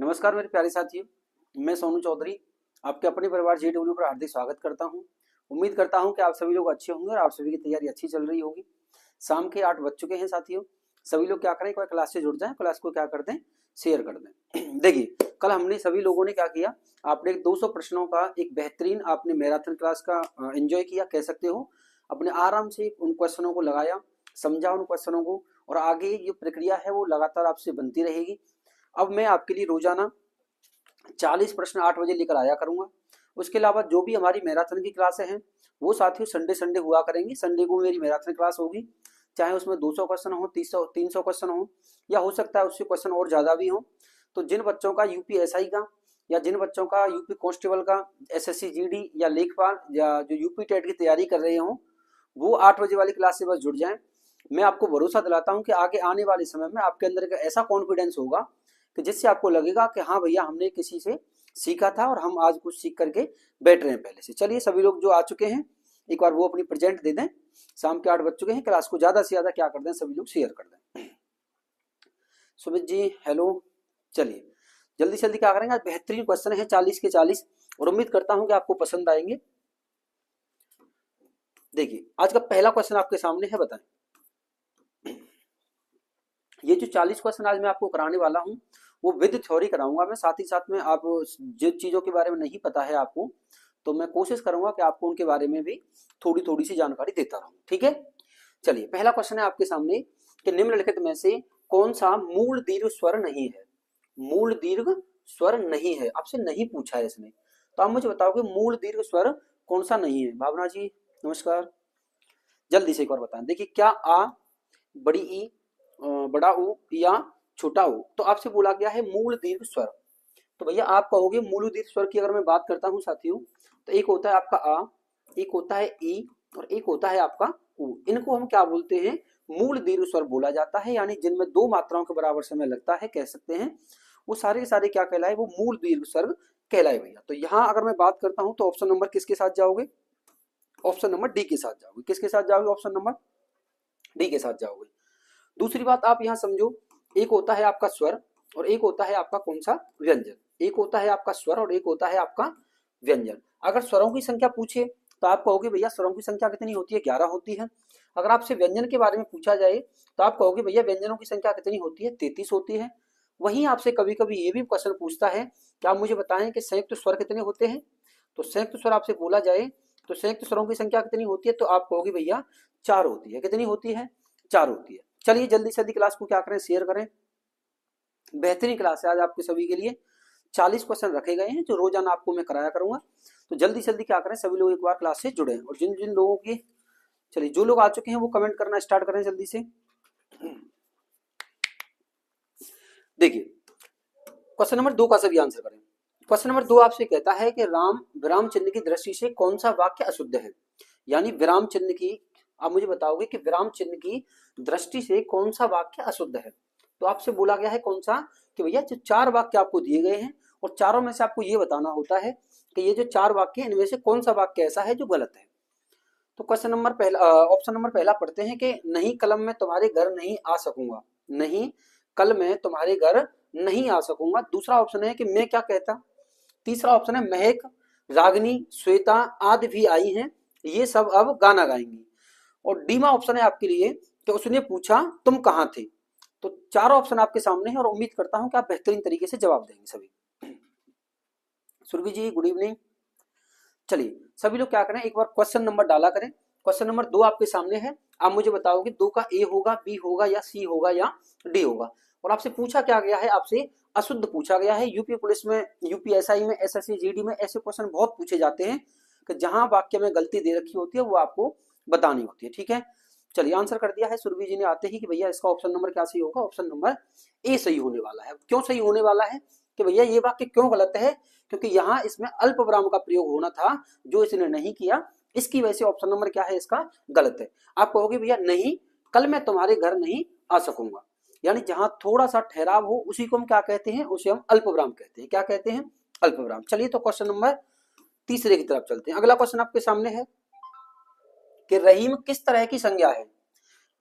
नमस्कार मेरे प्यारे साथियों, मैं सोनू चौधरी आपके अपने परिवार JW पर हार्दिक स्वागत करता हूं। उम्मीद करता हूं कि आप सभी लोग अच्छे होंगे और आप सभी की तैयारी अच्छी चल रही होगी। शाम के 8 बज चुके हैं साथियों। सभी लोग क्या करें, एक बार क्लास से जुड़ जाएं, क्लास को क्या कर दें, शेयर कर दें। देखिए, कल हमने सभी लोगों ने क्या किया, आपने 200 प्रश्नों का एक बेहतरीन आपने मैराथन क्लास का एंजॉय किया कह सकते हो। अपने आराम से उन क्वेश्चनों को लगाया, समझा उन क्वेश्चनों को, और आगे ये प्रक्रिया है वो लगातार आपसे बनती रहेगी। अब मैं आपके लिए रोजाना 40 प्रश्न 8 बजे लेकर आया करूंगा। उसके अलावा जो भी हमारी मैराथन की क्लासें हैं वो साथियों संडे संडे हुआ करेंगी। संडे को मेरी मैराथन क्लास होगी, चाहे उसमें 200 क्वेश्चन हो, 300 क्वेश्चन हो, या हो सकता है उससे क्वेश्चन और ज्यादा भी हो। तो जिन बच्चों का यूपीएसआई का या जिन बच्चों का यूपी कांस्टेबल का, एसएससी जीडी या लेखपाल या जो यूपी टेट की तैयारी कर रहे हो, वो 8 बजे वाली क्लास से बस जुड़ जाएं। मैं आपको भरोसा दिलाता हूं कि आगे आने वाले समय में आपके अंदर का ऐसा कॉन्फिडेंस होगा कि जिससे आपको लगेगा कि हाँ भैया, हमने किसी से सीखा था और हम आज कुछ सीख करके बैठ रहे हैं पहले से। चलिए, सभी लोग जो आ चुके हैं एक बार वो अपनी प्रेजेंट दे दें। शाम के 8 बज चुके हैं, क्लास को ज्यादा से ज्यादा क्या कर दें, सभी लोग शेयर कर दें। सुमित जी हेलो। चलिए जल्दी से जल्दी क्या करेंगे, आज बेहतरीन क्वेश्चन है 40 के 40 और उम्मीद करता हूं कि आपको पसंद आएंगे। देखिए, आज का पहला क्वेश्चन आपके सामने है, बताएं। ये जो 40 क्वेश्चन आज मैं आपको कराने वाला हूं वो विद थ्योरी कराऊंगा मैं, साथ ही साथ में आप जिन चीजों के बारे में नहीं पता है आपको, तो मैं कोशिश करूंगा कि आपको उनके बारे में भी थोड़ी थोड़ी सी जानकारी देता रहूं। ठीक है, चलिए पहला क्वेश्चन है आपके सामने कि निम्नलिखित में से कौन सा मूल दीर्घ स्वर नहीं है। मूल दीर्घ स्वर नहीं है, आपसे नहीं पूछा है इसने, तो आप मुझे बताओगे मूल दीर्घ स्वर कौन सा नहीं है। भावना जी नमस्कार, जल्दी से एक बार बताएं। देखिए, क्या आ, बड़ी ई, बड़ा ऊ या छोटा ऊ, तो आपसे बोला गया है मूल दीर्घ स्वर। तो भैया आप कहोगे मूल दीर्घ स्वर की अगर मैं बात करता हूं साथियों, तो एक होता है आपका आ, एक होता है ई और एक होता है आपका ऊ। इनको हम क्या बोलते हैं, मूल दीर्घ स्वर बोला जाता है, यानी जिनमें दो मात्राओं के बराबर समय लगता है कह सकते हैं, वो सारे के सारे क्या कहलाए, वो मूल दीर्घ स्वर कहलाए भैया। तो यहाँ अगर मैं बात करता हूं तो ऑप्शन नंबर किसके साथ जाओगे, ऑप्शन नंबर डी के साथ जाओगे। किसके साथ जाओगे, ऑप्शन नंबर डी के साथ जाओगे। दूसरी बात आप यहाँ समझो, एक होता है आपका स्वर और एक होता है आपका कौन सा, व्यंजन। एक होता है आपका स्वर और एक होता है आपका व्यंजन। अगर स्वरों की संख्या पूछे तो आप कहोगे भैया स्वरों की संख्या कितनी होती है, 11 होती है। अगर आपसे व्यंजन के बारे में पूछा जाए तो आप कहोगे भैया व्यंजनों की संख्या कितनी होती है, 33 होती है। वहीं आपसे कभी कभी ये भी क्वेश्चन पूछता है कि आप मुझे बताएं कि संयुक्त स्वर कितने होते हैं। तो संयुक्त स्वर आपसे बोला जाए तो संयुक्त स्वरों की संख्या कितनी होती है, तो आप कहोगे भैया 4 होती है। कितनी होती है, 4 होती है। चलिए जल्दी से जल्दी क्लास को क्या करें, शेयर करें। बेहतरीन क्लास है आज आपके सभी के लिए। 40 क्वेश्चन रखे गए हैं जो रोजाना आपको मैं कराया करूंगा। तो जल्दी से जल्दी क्या करें, सभी लोग एक बार क्लास से जुड़े। और जिन जिन लोगों की, चलिए जो लोग आ चुके हैं वो कमेंट करना स्टार्ट करें जल्दी से। देखिए क्वेश्चन नंबर 2 का सभी आंसर करें। क्वेश्चन नंबर 2 आपसे कहता है कि राम विराम चिन्ह की दृष्टि से कौन सा वाक्य अशुद्ध है। यानी विराम चिन्ह की, आप मुझे बताओगे कि विराम चिन्ह की दृष्टि से कौन सा वाक्य अशुद्ध है। तो आपसे बोला गया है कौन सा, कि भैया जो 4 वाक्य आपको दिए गए हैं और चारों में से आपको ये बताना होता है कि ये जो 4 वाक्य इनमें से कौन सा वाक्य ऐसा है जो गलत है। तो क्वेश्चन नंबर पहला, ऑप्शन नंबर पहला पढ़ते हैं कि नहीं कल मैं तुम्हारे घर नहीं आ सकूंगा। नहीं कल मैं तुम्हारे घर नहीं आ सकूंगा। दूसरा ऑप्शन है कि मैं क्या कहता। तीसरा ऑप्शन है महक, रागिनी, श्वेता आदि भी आई हैं, ये सब अब गाना गाएंगी। और डीमा ऑप्शन है आपके लिए कि उसने पूछा तुम कहां थे। तो चारों ऑप्शन आपके सामने हैं और उम्मीद करता हूं कि आप बेहतरीन तरीके से जवाब देंगे सभी। सुरभि जी गुड इवनिंग। चलिए सभी लोग क्या करें, एक बार क्वेश्चन नंबर डाला करें। क्वेश्चन नंबर 2 आपके सामने है। आप मुझे बताओगे 2 का ए होगा, बी होगा या सी होगा या डी होगा। और आपसे पूछा क्या गया है, आपसे अशुद्ध पूछा गया है। यूपी पुलिस में, यूपीएसआई में, एसएससी जीडी में ऐसे क्वेश्चन बहुत पूछे जाते हैं कि जहां वाक्य में गलती दे रखी होती है वो आपको बतानी होती है। ठीक है, चलिए आंसर कर दिया है सुरभि जी ने आते ही कि भैया इसका ऑप्शन नंबर क्या सही होगा, ऑप्शन नंबर ए सही होने वाला है। क्यों सही होने वाला है कि भैया ये वाक्य क्यों गलत है, क्योंकि यहाँ इसमें अल्प विराम का प्रयोग होना था जो इसने नहीं किया, इसकी वजह से ऑप्शन नंबर क्या है इसका गलत है। आप कहोगे भैया नहीं कल मैं तुम्हारे घर नहीं आ सकूंगा, यानी जहां थोड़ा सा ठहराव हो उसी को हम क्या कहते हैं, उसे हम अल्प विराम कहते हैं। क्या कहते हैं, अल्प विराम। चलिए तो क्वेश्चन नंबर तीसरे की तरफ चलते हैं। अगला क्वेश्चन आपके सामने है कि रहीम किस तरह की संज्ञा है।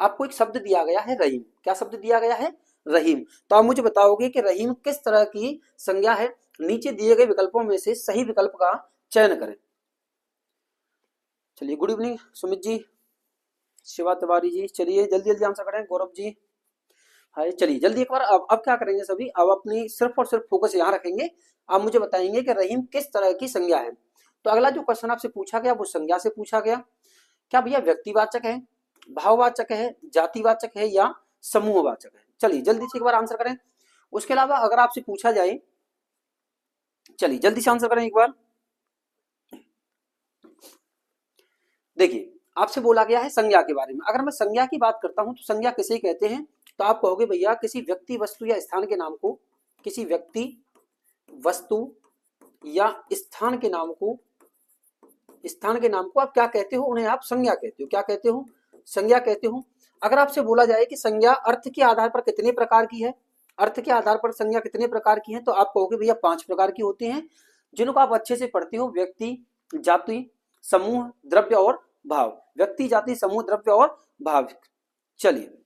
आपको एक शब्द दिया गया है रहीम। क्या शब्द दिया गया है, रहीम। तो आप मुझे बताओगे कि रहीम किस तरह की संज्ञा है। नीचे दिए गए विकल्पों में से सही विकल्प का चयन करें। चलिए, गुड इवनिंग सुमित जी, शिवा तिवारी जी, चलिए जल्दी जल्दी आंसर करें। गौरव जी, हाय, चलिए जल्दी एक बार। अब क्या करेंगे सभी, अब अपनी सिर्फ और सिर्फ फोकस यहाँ रखेंगे। आप मुझे बताएंगे कि रहीम किस तरह की संज्ञा है। तो अगला जो क्वेश्चन आपसे पूछा गया वो संज्ञा से पूछा गया। क्या भैया व्यक्तिवाचक है, भाववाचक है, जातिवाचक है या समूहवाचक है? चलिए जल्दी से एक बार आंसर करें। उसके अलावा अगर आपसे पूछा जाए, चलिए जल्दी से आंसर करें एक बार। देखिए, आपसे बोला गया है संज्ञा के बारे में। अगर मैं संज्ञा की बात करता हूं तो संज्ञा किसे कहते हैं? तो आप कहोगे भैया किसी व्यक्ति, वस्तु या स्थान के नाम को, किसी व्यक्ति, वस्तु या स्थान के नाम को, आप क्या कहते हो? उन्हें आप संज्ञा कहते हो। क्या कहते हो? संज्ञा कहते हो। अगर आपसे बोला जाए कि संज्ञा अर्थ के आधार पर कितने प्रकार की है, अर्थ के आधार पर संज्ञा कितने प्रकार की है, तो आप कहोगे भैया 5 प्रकार की होती हैं, जिनको आप अच्छे से पढ़ते हो। व्यक्ति, जाति, समूह, द्रव्य और भाव। व्यक्ति, जाति, समूह, द्रव्य और भाव। चलिए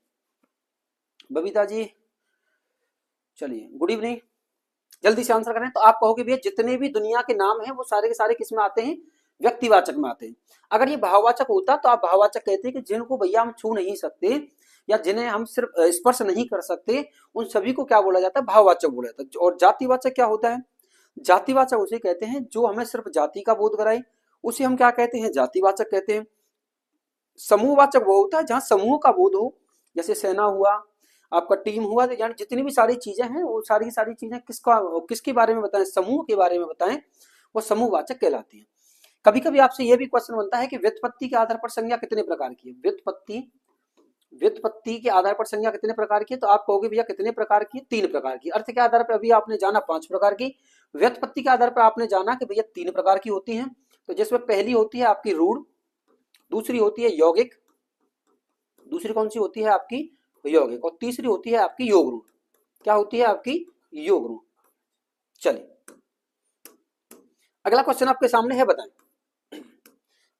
बबीता जी, चलिए गुड इवनिंग, जल्दी से आंसर करें। तो आप कहोगे भैया जितने भी दुनिया के नाम हैं वो सारे के सारे किस में आते हैं? व्यक्तिवाचक में आते हैं। अगर ये भाववाचक होता तो आप भाववाचक कहते हैं कि जिनको भैया हम छू नहीं सकते या जिन्हें हम सिर्फ स्पर्श नहीं कर सकते, उन सभी को क्या बोला जाता है? भाववाचक बोला जाता है। और जातिवाचक क्या होता है? जातिवाचक उसे कहते हैं जो हमें सिर्फ जाति का बोध कराए, उसे हम क्या कहते हैं? जातिवाचक कहते हैं। समूहवाचक वो होता है जहां समूह का बोध हो, जैसे सेना हुआ, आपका टीम हुआ, तो यानी जितनी भी सारी चीजें हैं वो सारी की सारी चीजें किसके बारे में बताएं? समूह के बारे में बताएं, वो समूहवाचक कहलाती है। कभी कभी आपसे यह भी क्वेश्चन बनता है कि व्युत्पत्ति के आधार पर संज्ञा कितने प्रकार की है? व्युत्पत्ति के आधार पर संज्ञा कितने प्रकार की है? तो आप कहोगे भैया कितने प्रकार की? 3 प्रकार की। अर्थ के आधार पर अभी आपने जाना 5 प्रकार की, व्युत्पत्ति के आधार पर आपने जाना कि भैया 3 प्रकार की होती हैं। तो जिसमें पहली होती है आपकी रूढ़, दूसरी होती है यौगिक, दूसरी कौन सी होती है आपकी? यौगिक, और तीसरी होती है आपकी योग रूढ़। क्या होती है आपकी? योग रूढ़। चलिए अगला क्वेश्चन आपके सामने है, बताएं।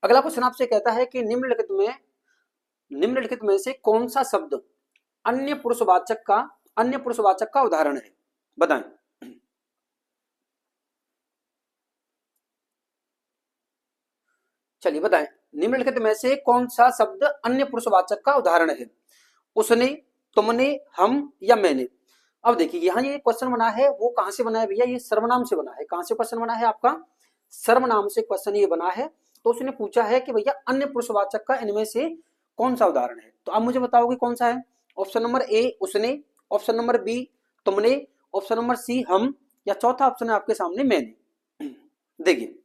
अगला क्वेश्चन आपसे कहता है कि निम्नलिखित में से कौन सा शब्द अन्य पुरुषवाचक का उदाहरण है? बताएं। चलिए बताएं, निम्नलिखित में से कौन सा शब्द अन्य पुरुषवाचक का उदाहरण है? उसने, तुमने, हम या मैंने। अब देखिए यहाँ ये क्वेश्चन बना है, वो कहां से बना है भैया? ये सर्वनाम से बना है। कहां से क्वेश्चन बना है आपका? सर्वनाम से क्वेश्चन ये बना है। तो उसने पूछा है कि भैया अन्य पुरुषवाचक का इनमें से कौन सा उदाहरण है? तो आप मुझे बताओगे कौन सा है? ऑप्शन नंबर ए उसने, ऑप्शन नंबर बी तुमने, ऑप्शन नंबर सी हम, या चौथा ऑप्शन है आपके सामने मैंने। देखिए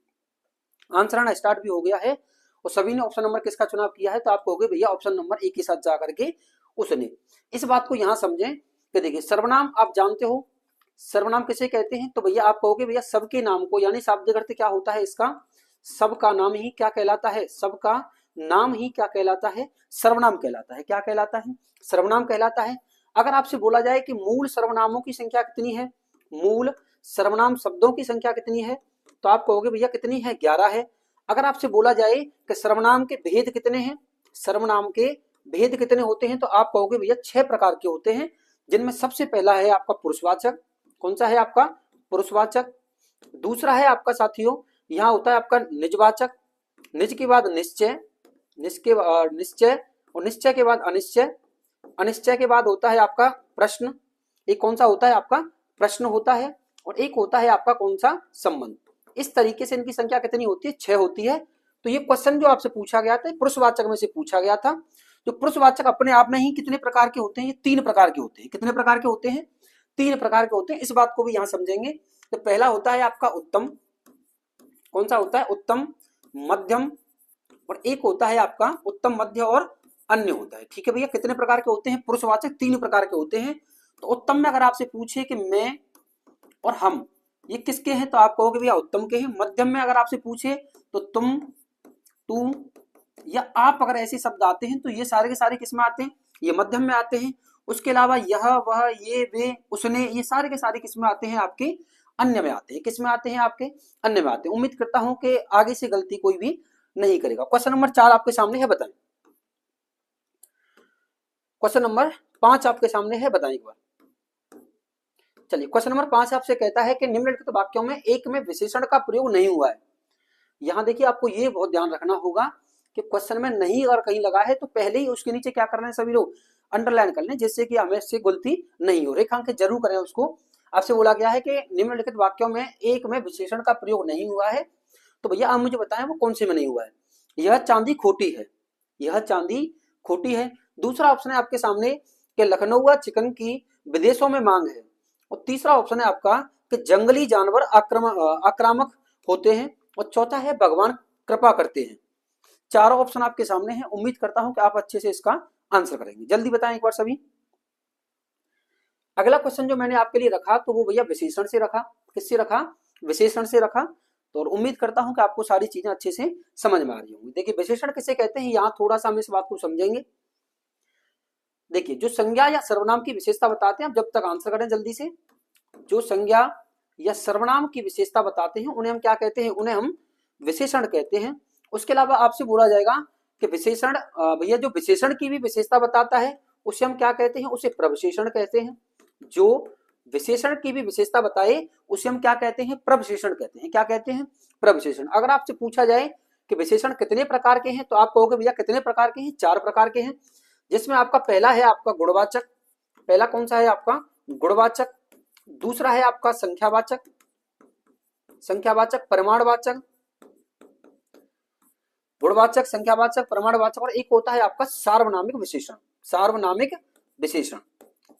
आंसर आना स्टार्ट भी हो गया है और सभी ने ऑप्शन नंबर किसका चुनाव किया है? तो आप कहोगे भैया ऑप्शन नंबर ए के साथ जाकर के उसने। इस बात को यहां समझें कि देखिए सर्वनाम आप जानते हो, सर्वनाम किसे कहते हैं? तो भैया आप कहोगे भैया सबके नाम को, यानी शाब्दिक अर्थ क्या होता है इसका? सबका नाम ही क्या कहलाता है? सबका नाम ही क्या कहलाता है? सर्वनाम कहलाता है। क्या कहलाता है? सर्वनाम कहलाता है। अगर आपसे बोला जाए कि मूल सर्वनामों की संख्या कितनी है, मूल सर्वनाम शब्दों की संख्या कितनी है, तो आप कहोगे भैया कितनी है? 11 है। अगर आपसे बोला जाए कि सर्वनाम के भेद कितने हैं, सर्वनाम के भेद कितने होते हैं, तो आप कहोगे भैया 6 प्रकार के होते हैं, जिनमें सबसे पहला है आपका पुरुषवाचक। कौन सा है आपका? पुरुषवाचक। दूसरा है आपका साथियों यहाँ होता है आपका निजवाचक, निज के बाद निश्चय, निश्चय और निश्चय के बाद अनिश्चय, अनिश्चय के बाद होता है आपका प्रश्न। एक कौन सा होता है आपका? प्रश्न होता है। और एक होता है आपका कौन सा? संबंध। इस तरीके से इनकी संख्या कितनी होती है? 6 होती है। तो ये क्वेश्चन जो आपसे पूछा गया था पुरुषवाचक में से पूछा गया था। जो पुरुषवाचक अपने आप में ही कितने प्रकार के होते हैं? ये 3 प्रकार के होते हैं। कितने प्रकार के होते हैं? 3 प्रकार के होते हैं। इस बात को भी यहां समझेंगे। तो पहला होता है आपका उत्तम। कौन सा होता है? उत्तम, मध्यम, और एक होता है आपका उत्तम, मध्य और अन्य होता है। ठीक है भैया, कितने प्रकार के होते हैं? पुरुषवाचक 3 प्रकार के होते हैं। तो उत्तम में अगर आपसे पूछे कि मैं और हम ये किसके हैं, तो आप कहोगे भैया उत्तम के हैं। मध्यम में अगर आपसे पूछे तो तुम, तू या आप, अगर ऐसे शब्द आते हैं तो ये सारे के सारे किस में आते हैं? ये मध्यम में आते हैं। उसके अलावा यह, वह, ये, वे, उसने, ये सारे के सारे किस में आते हैं? आपके अन्य में आते हैं। किस में आते हैं? आपके अन्य में आते हैं। उम्मीद करता हूं कि आगे से गलती कोई भी नहीं करेगा। क्वेश्चन नंबर 4 आपके सामने है, बताएं। क्वेश्चन नंबर 5 आपके सामने है, बताएं एक बार। चलिए क्वेश्चन नंबर 5 आपसे कहता है कि निम्नलिखित वाक्यों में एक में विशेषण का प्रयोग नहीं हुआ है। यहाँ देखिए आपको ये बहुत ध्यान रखना होगा कि क्वेश्चन में नहीं अगर कहीं लगा है तो पहले ही उसके नीचे क्या करना है सभी लोग, अंडरलाइन कर लें, जिससे कि हमें से गलती नहीं हो, रेखांकित जरूर करें उसको। आपसे बोला गया है कि निम्नलिखित वाक्यों में एक में विशेषण का प्रयोग नहीं हुआ है, तो भैया आप मुझे बताएं वो कौन से में नहीं हुआ है। यह चांदी खोटी है, यह चांदी खोटी है। दूसरा ऑप्शन है आपके सामने कि लखनऊ चिकन की विदेशों में मांग है। और तीसरा ऑप्शन है आपका कि जंगली जानवर आक्रामक होते हैं। और चौथा है भगवान कृपा करते हैं। चारों ऑप्शन आपके सामने हैं, उम्मीद करता हूं कि आप अच्छे से इसका आंसर करेंगे। जल्दी बताएं एक बार सभी। अगला क्वेश्चन जो मैंने आपके लिए रखा तो वो भैया विशेषण से रखा। किससे रखा? विशेषण से रखा। तो उम्मीद करता हूं कि आपको सारी चीजें अच्छे से समझ में आ रही होंगी। देखिए विशेषण किसे कहते हैं, यहां थोड़ा सा हम इस बात को समझेंगे। देखिए जो संज्ञा या सर्वनाम की विशेषता बताते हैं, आप जब तक आंसर करें जल्दी से, जो संज्ञा या सर्वनाम की विशेषता बताते हैं उन्हें हम क्या कहते हैं, उन्हें हम विशेषण कहते हैं। उसके अलावा आपसे बोला जाएगा कि विशेषण भैया जो विशेषण की भी विशेषता बताता है उसे हम क्या कहते हैं, उसे प्रविशेषण कहते हैं। जो विशेषण की भी विशेषता बताए उसे हम क्या कहते हैं, प्रविशेषण कहते हैं। क्या कहते हैं? प्रविशेषण। अगर आपसे पूछा जाए कि विशेषण कितने प्रकार के हैं तो आप कहोगे भैया कितने प्रकार के हैं, 4 प्रकार के हैं। जिसमें आपका पहला है आपका गुणवाचक। पहला कौन सा है आपका? गुणवाचक। दूसरा है आपका संख्यावाचक, संख्यावाचक प्रमाणवाचक, गुणवाचक, संख्यावाचक, प्रमाणवाचक, और एक होता है आपका सार्वनामिक विशेषण। सार्वनामिक विशेषण।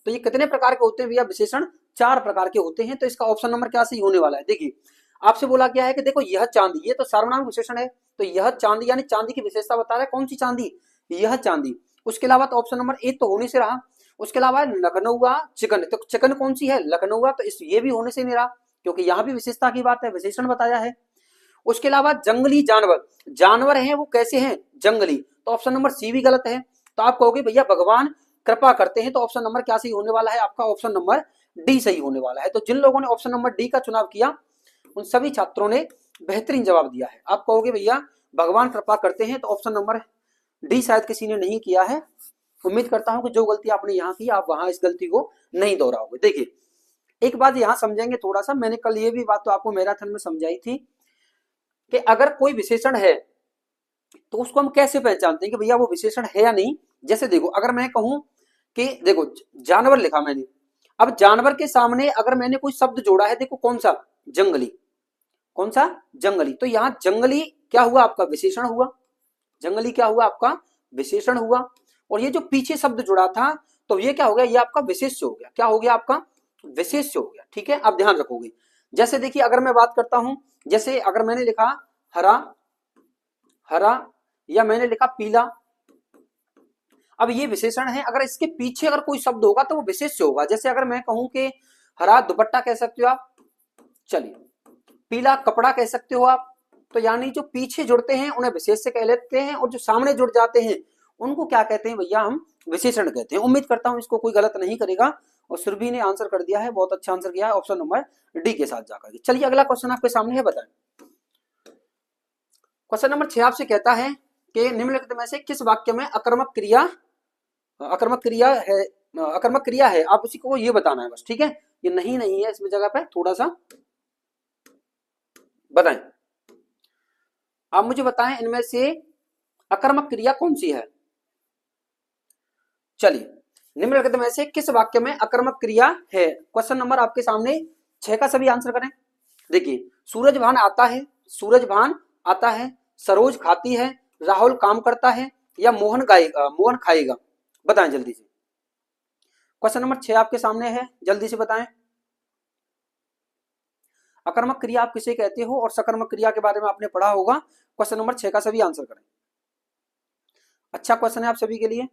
तो ये कितने प्रकार के होते हैं भैया विशेषण? 4 प्रकार के होते हैं। तो इसका ऑप्शन नंबर क्या सही होने वाला है? देखिए आपसे बोला गया है कि देखो यह चांदी, ये तो सार्वनामिक विशेषण है, तो यह चांदी यानी चांदी की विशेषता बता रहा है। कौन सी चांदी? यह चांदी। उसके अलावा तो ऑप्शन नंबर 1 तो होने से रहा। उसके अलावा लखनऊ चिकन, तो चिकन कौन सी है? लखनऊ। तो इस ये भी होने से नहीं रहा क्योंकि यहाँ भी विशेषता की बात है, विशेषण बताया है। उसके अलावा जंगली जानवर, जानवर हैं वो कैसे हैं? जंगली। तो ऑप्शन नंबर सी भी गलत है। तो आप कहोगे भैया भगवान कृपा करते हैं, तो ऑप्शन नंबर क्या सही होने वाला है आपका? ऑप्शन नंबर डी सही होने वाला है। तो जिन लोगों ने ऑप्शन नंबर डी का चुनाव किया उन सभी छात्रों ने बेहतरीन जवाब दिया है। आप कहोगे भैया भगवान कृपा करते हैं, तो ऑप्शन नंबर डी शायद किसी ने नहीं किया है। उम्मीद करता हूं कि जो गलती आपने यहाँ की आप वहां इस गलती को नहीं दोहराओगे। देखिए एक बात यहां समझेंगे थोड़ा सा, मैंने कल ये भी बात तो आपको मैराथन में समझाई थी कि अगर कोई विशेषण है तो उसको हम कैसे पहचानते हैं कि भैया वो विशेषण है या नहीं। जैसे देखो अगर मैं कहूं कि देखो जानवर लिखा मैंने, अब जानवर के सामने अगर मैंने कोई शब्द जोड़ा है, देखो कौन सा? जंगली। कौन सा? जंगली। तो यहां जंगली क्या हुआ आपका? विशेषण हुआ। जंगली क्या हुआ आपका? विशेषण हुआ। और ये जो पीछे शब्द जुड़ा था तो ये क्या हो गया? ये आपका विशेष्य हो गया। क्या हो गया आपका? विशेष्य हो गया। ठीक है, आप ध्यान रखोगे। जैसे देखिए अगर मैं बात करता हूं, जैसे अगर मैंने लिखा हरा, हरा, या मैंने लिखा पीला, अब ये विशेषण है। अगर इसके पीछे अगर कोई शब्द होगा तो वो विशेष्य होगा। जैसे अगर मैं कहूं कि हरा दुपट्टा कह सकते हो आप, चलिए पीला कपड़ा कह सकते हो आप। तो यानी जो पीछे जुड़ते हैं उन्हें विशेष्य कह लेते हैं और जो सामने जुड़ जाते हैं उनको क्या कहते हैं भैया? हम विशेषण कहते हैं। उम्मीद करता हूं इसको कोई गलत नहीं करेगा। और सुरभि ने आंसर कर दिया है, बहुत अच्छा आंसर किया है ऑप्शन नंबर डी के साथ जाकर। चलिए अगला क्वेश्चन आपके सामने है, बताएं। क्वेश्चन नंबर 6 आपसे कहता है कि निम्नलिखित में से किस वाक्य में अकर्मक क्रिया है, आप उसी को ये बताना है बस। ठीक है, ये नहीं है इसमें जगह पे थोड़ा सा बताएं। आप मुझे बताएं इनमें से अकर्मक क्रिया कौन सी है। चलिए निम्नलिखित में से किस वाक्य में अकर्मक क्रिया है? क्वेश्चन नंबर आपके सामने 6 का सभी आंसर करें। देखिए सूरजभान आता है, सूरजभान आता है, सरोज खाती है, राहुल काम करता है, या मोहन खाएगा। बताएं जल्दी से। क्वेश्चन नंबर 6 आपके सामने है, जल्दी से बताएं। अकर्मक क्रिया आप किसे कहते हो और सकर्मक क्रिया के बारे में आपने पढ़ा होगा। क्वेश्चन नंबर 6 का सभी आंसर करें। अच्छा क्वेश्चन है आप सभी के लिए।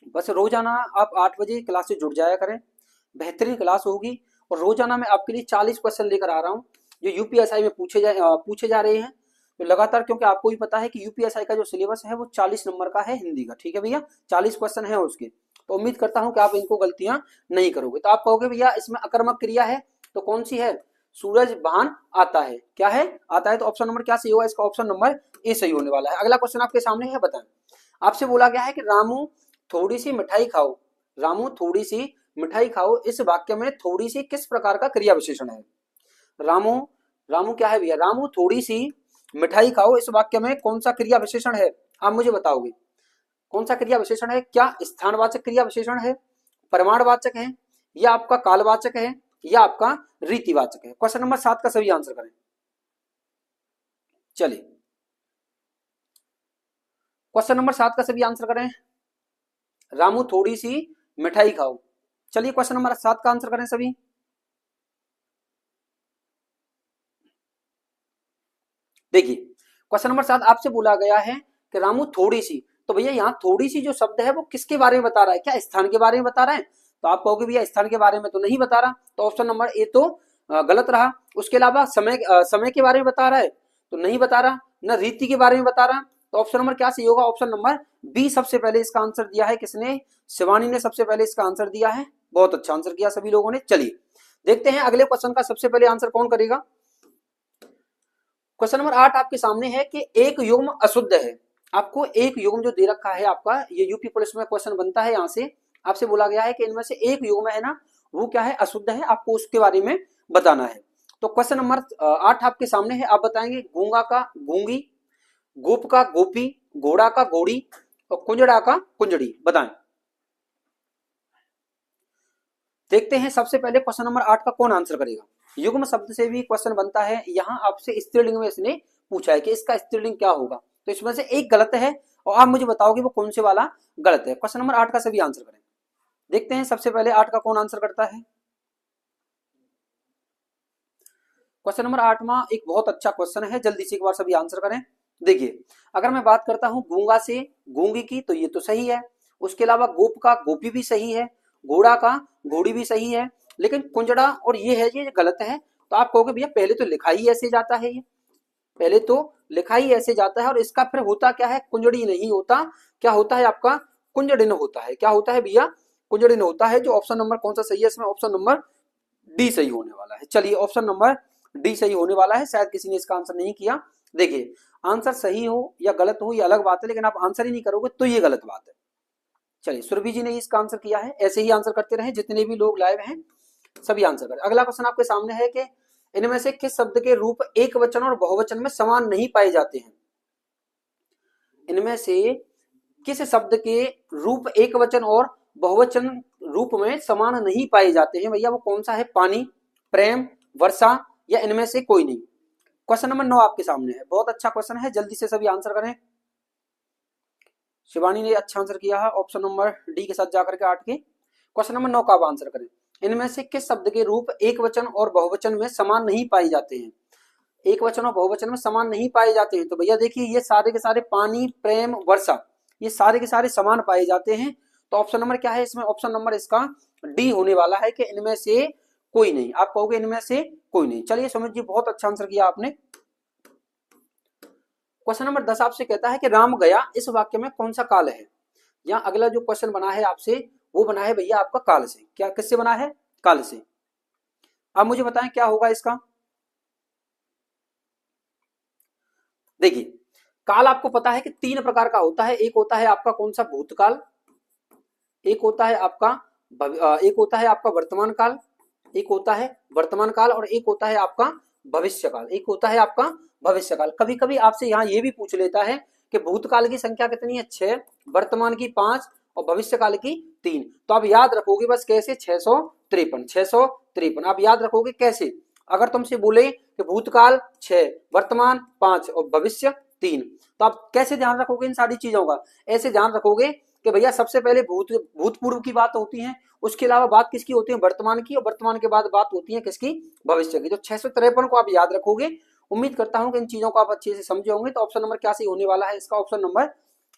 बस रोजाना आप 8 बजे क्लास से जुड़ जाया करें, बेहतरीन क्लास होगी। और रोजाना मैं आपके लिए 40 क्वेश्चन लेकर आ रहा हूं जो यूपीएसआई में पूछे जा रहे हैं। तो लगातार, क्योंकि आपको भी पता है कि यूपीएसआई का जो सिलेबस है वो 40 नंबर का है हिंदी का। ठीक है भैया, 40 क्वेश्चन है उसके। तो उम्मीद करता हूं कि आप इनको गलतियां नहीं करोगे। तो आप कहोगे भैया इसमें अकर्मक क्रिया है तो कौन सी है? सूरजभान आता है। क्या है? आता है। तो ऑप्शन नंबर क्या सही होगा? इसका ऑप्शन नंबर ए सही होने वाला है। अगला क्वेश्चन आपके सामने है, बताएं। आपसे बोला गया है कि रामू थोड़ी सी मिठाई खाओ, रामू थोड़ी सी मिठाई खाओ इस वाक्य में थोड़ी सी किस प्रकार का क्रिया विशेषण है? रामू, रामू क्या है भैया? रामू थोड़ी सी मिठाई खाओ इस वाक्य में कौन सा क्रिया विशेषण है? आप मुझे बताओगे कौन सा क्रिया विशेषण है? क्या स्थानवाचक क्रिया विशेषण है, प्रमाणवाचक है, या आपका कालवाचक है, या आपका रीतिवाचक है? क्वेश्चन नंबर 7 का सभी आंसर करें। चलिए क्वेश्चन नंबर 7 का सभी आंसर करें। रामू थोड़ी सी मिठाई खाओ। चलिए क्वेश्चन नंबर 7 का आंसर करें सभी। देखिए क्वेश्चन नंबर 7 आपसे बोला गया है कि रामू थोड़ी सी, तो भैया यहाँ थोड़ी सी जो शब्द है वो किसके बारे में बता रहा है? क्या स्थान के बारे में बता रहा है? तो आप कहोगे भैया स्थान के बारे में तो नहीं बता रहा, तो ऑप्शन नंबर ए तो गलत रहा। उसके अलावा समय के बारे में बता रहा है तो नहीं बता रहा, न रीति के बारे में बता रहा, तो ऑप्शन नंबर क्या सही होगा? ऑप्शन नंबर बी सबसे पहले इसका आंसर दिया है। किसने? शिवानी ने सबसे पहले इसका आंसर दिया है। बहुत अच्छा आंसर किया सभी लोगों ने। चलिए देखते हैं अगले क्वेश्चन का सबसे पहले आंसर कौन करेगा। क्वेश्चन नंबर 8 आपके सामने है कि एक युग्म अशुद्ध है। आपको एक युग्म जो दे रखा है आपका, ये यूपी पुलिस में क्वेश्चन बनता है। यहां से आपसे बोला गया है कि इनमें से एक युग्म है ना, वो क्या है? अशुद्ध है। आपको उसके बारे में बताना है। तो क्वेश्चन नंबर 8 आपके सामने है। आप बताएंगे गूंगा का गूंगी, गोप का गोपी, घोड़ा का घोड़ी और कुंजड़ा का कुंजड़ी। बताएं। देखते हैं सबसे पहले क्वेश्चन नंबर 8 का कौन आंसर करेगा। युग्म शब्द से भी क्वेश्चन बनता है। यहां आपसे स्त्रीलिंग में इसने पूछा है कि इसका स्त्रीलिंग क्या होगा, तो इसमें से एक गलत है और आप मुझे बताओगे वो कौन से वाला गलत है। क्वेश्चन नंबर 8 का सभी आंसर करें। देखते हैं सबसे पहले 8 का कौन आंसर करता है। क्वेश्चन नंबर 8 में एक बहुत अच्छा क्वेश्चन है, जल्दी से एक बार सभी आंसर करें। देखिए अगर मैं बात करता हूं गूंगा से गूंगी की, तो ये तो सही है। उसके अलावा गोप का गोपी भी सही है, घोड़ा का घोड़ी भी सही है, लेकिन कुंजड़ा और ये गलत है। तो आप कहोगे भैया पहले तो लिखा ही ऐसे जाता है, ये पहले तो लिखा ही ऐसे जाता है और इसका फिर होता क्या है? कुंजड़ी नहीं होता, क्या होता है आपका? कुंजड़िन होता है। क्या होता है भैया? कुंजड़िन होता है। जो ऑप्शन नंबर कौन सा सही है इसमें? ऑप्शन नंबर डी सही होने वाला है। चलिए ऑप्शन नंबर डी सही होने वाला है। शायद किसी ने इसका आंसर नहीं किया। देखिए आंसर सही हो या गलत हो ये अलग बात है, लेकिन आप आंसर ही नहीं करोगे तो ये गलत बात है। चलिए सुरभि जी ने इसका आंसर किया है। ऐसे ही आंसर करते रहे, जितने भी लोग लाइव हैं सभी आंसर करें। अगला क्वेश्चन आपके सामने है कि इनमें से किस शब्द के रूप एक वचन और बहुवचन में समान नहीं पाए जाते हैं? इनमें से किस शब्द के रूप एक वचन और बहुवचन रूप में समान नहीं पाए जाते हैं? भैया वो कौन सा है? पानी, प्रेम, वर्षा, या इनमें से कोई नहीं? क्वेश्चन नंबर 9 आपके सामने है। बहुत अच्छा क्वेश्चन है, जल्दी से सभी आंसर करें। शिवानी ने अच्छा आंसर किया है ऑप्शन नंबर डी के साथ जाकर के 8 के। क्वेश्चन नंबर 9 का आप आंसर करें। इनमें से किस शब्द के रूप एक वचन और बहुवचन में समान नहीं पाए जाते हैं? एक वचन और बहुवचन में समान नहीं पाए जाते हैं। तो भैया देखिए ये सारे के सारे पानी, प्रेम, वर्षा, ये सारे के सारे समान पाए जाते हैं। तो ऑप्शन नंबर क्या है इसमें? ऑप्शन नंबर इसका डी होने वाला है कि इनमें से कोई नहीं। आप कहोगे इनमें से कोई नहीं। चलिए सुमित जी बहुत अच्छा आंसर किया आपने। क्वेश्चन नंबर 10 आपसे कहता है कि राम गया इस वाक्य में कौन सा काल है? यहाँ अगला जो क्वेश्चन बना है आपसे वो बना है भैया आपका काल से। क्या किससे बना है? काल से। आप मुझे बताएं क्या होगा इसका। देखिए काल आपको पता है कि 3 प्रकार का होता है। एक होता है आपका कौन सा? भूतकाल, एक होता है आपका एक होता है आपका वर्तमान काल, एक होता है वर्तमान काल और एक होता है आपका भविष्य काल, एक होता है आपका भविष्य काल। कभी कभी आपसे यहाँ ये भी पूछ लेता है कि भूतकाल की संख्या कितनी है? 6, वर्तमान की 5 और भविष्य काल की 3। तो आप याद रखोगे बस कैसे? 653, 653 आप याद रखोगे कैसे? अगर तुमसे बोले कि भूतकाल 6, वर्तमान 5 और भविष्य 3, तो आप कैसे ध्यान रखोगे इन सारी चीजों का? ऐसे ध्यान रखोगे कि भैया सबसे पहले भूतपूर्व की बात होती है, उसके अलावा बात किसकी होती है? वर्तमान की, और वर्तमान के बाद बात होती है किसकी? भविष्य की। तो 653 को आप याद रखोगे। उम्मीद करता हूं कि इन चीजों को आप अच्छे से समझे होंगे। तो ऑप्शन नंबर क्या सही होने वाला है इसका? ऑप्शन नंबर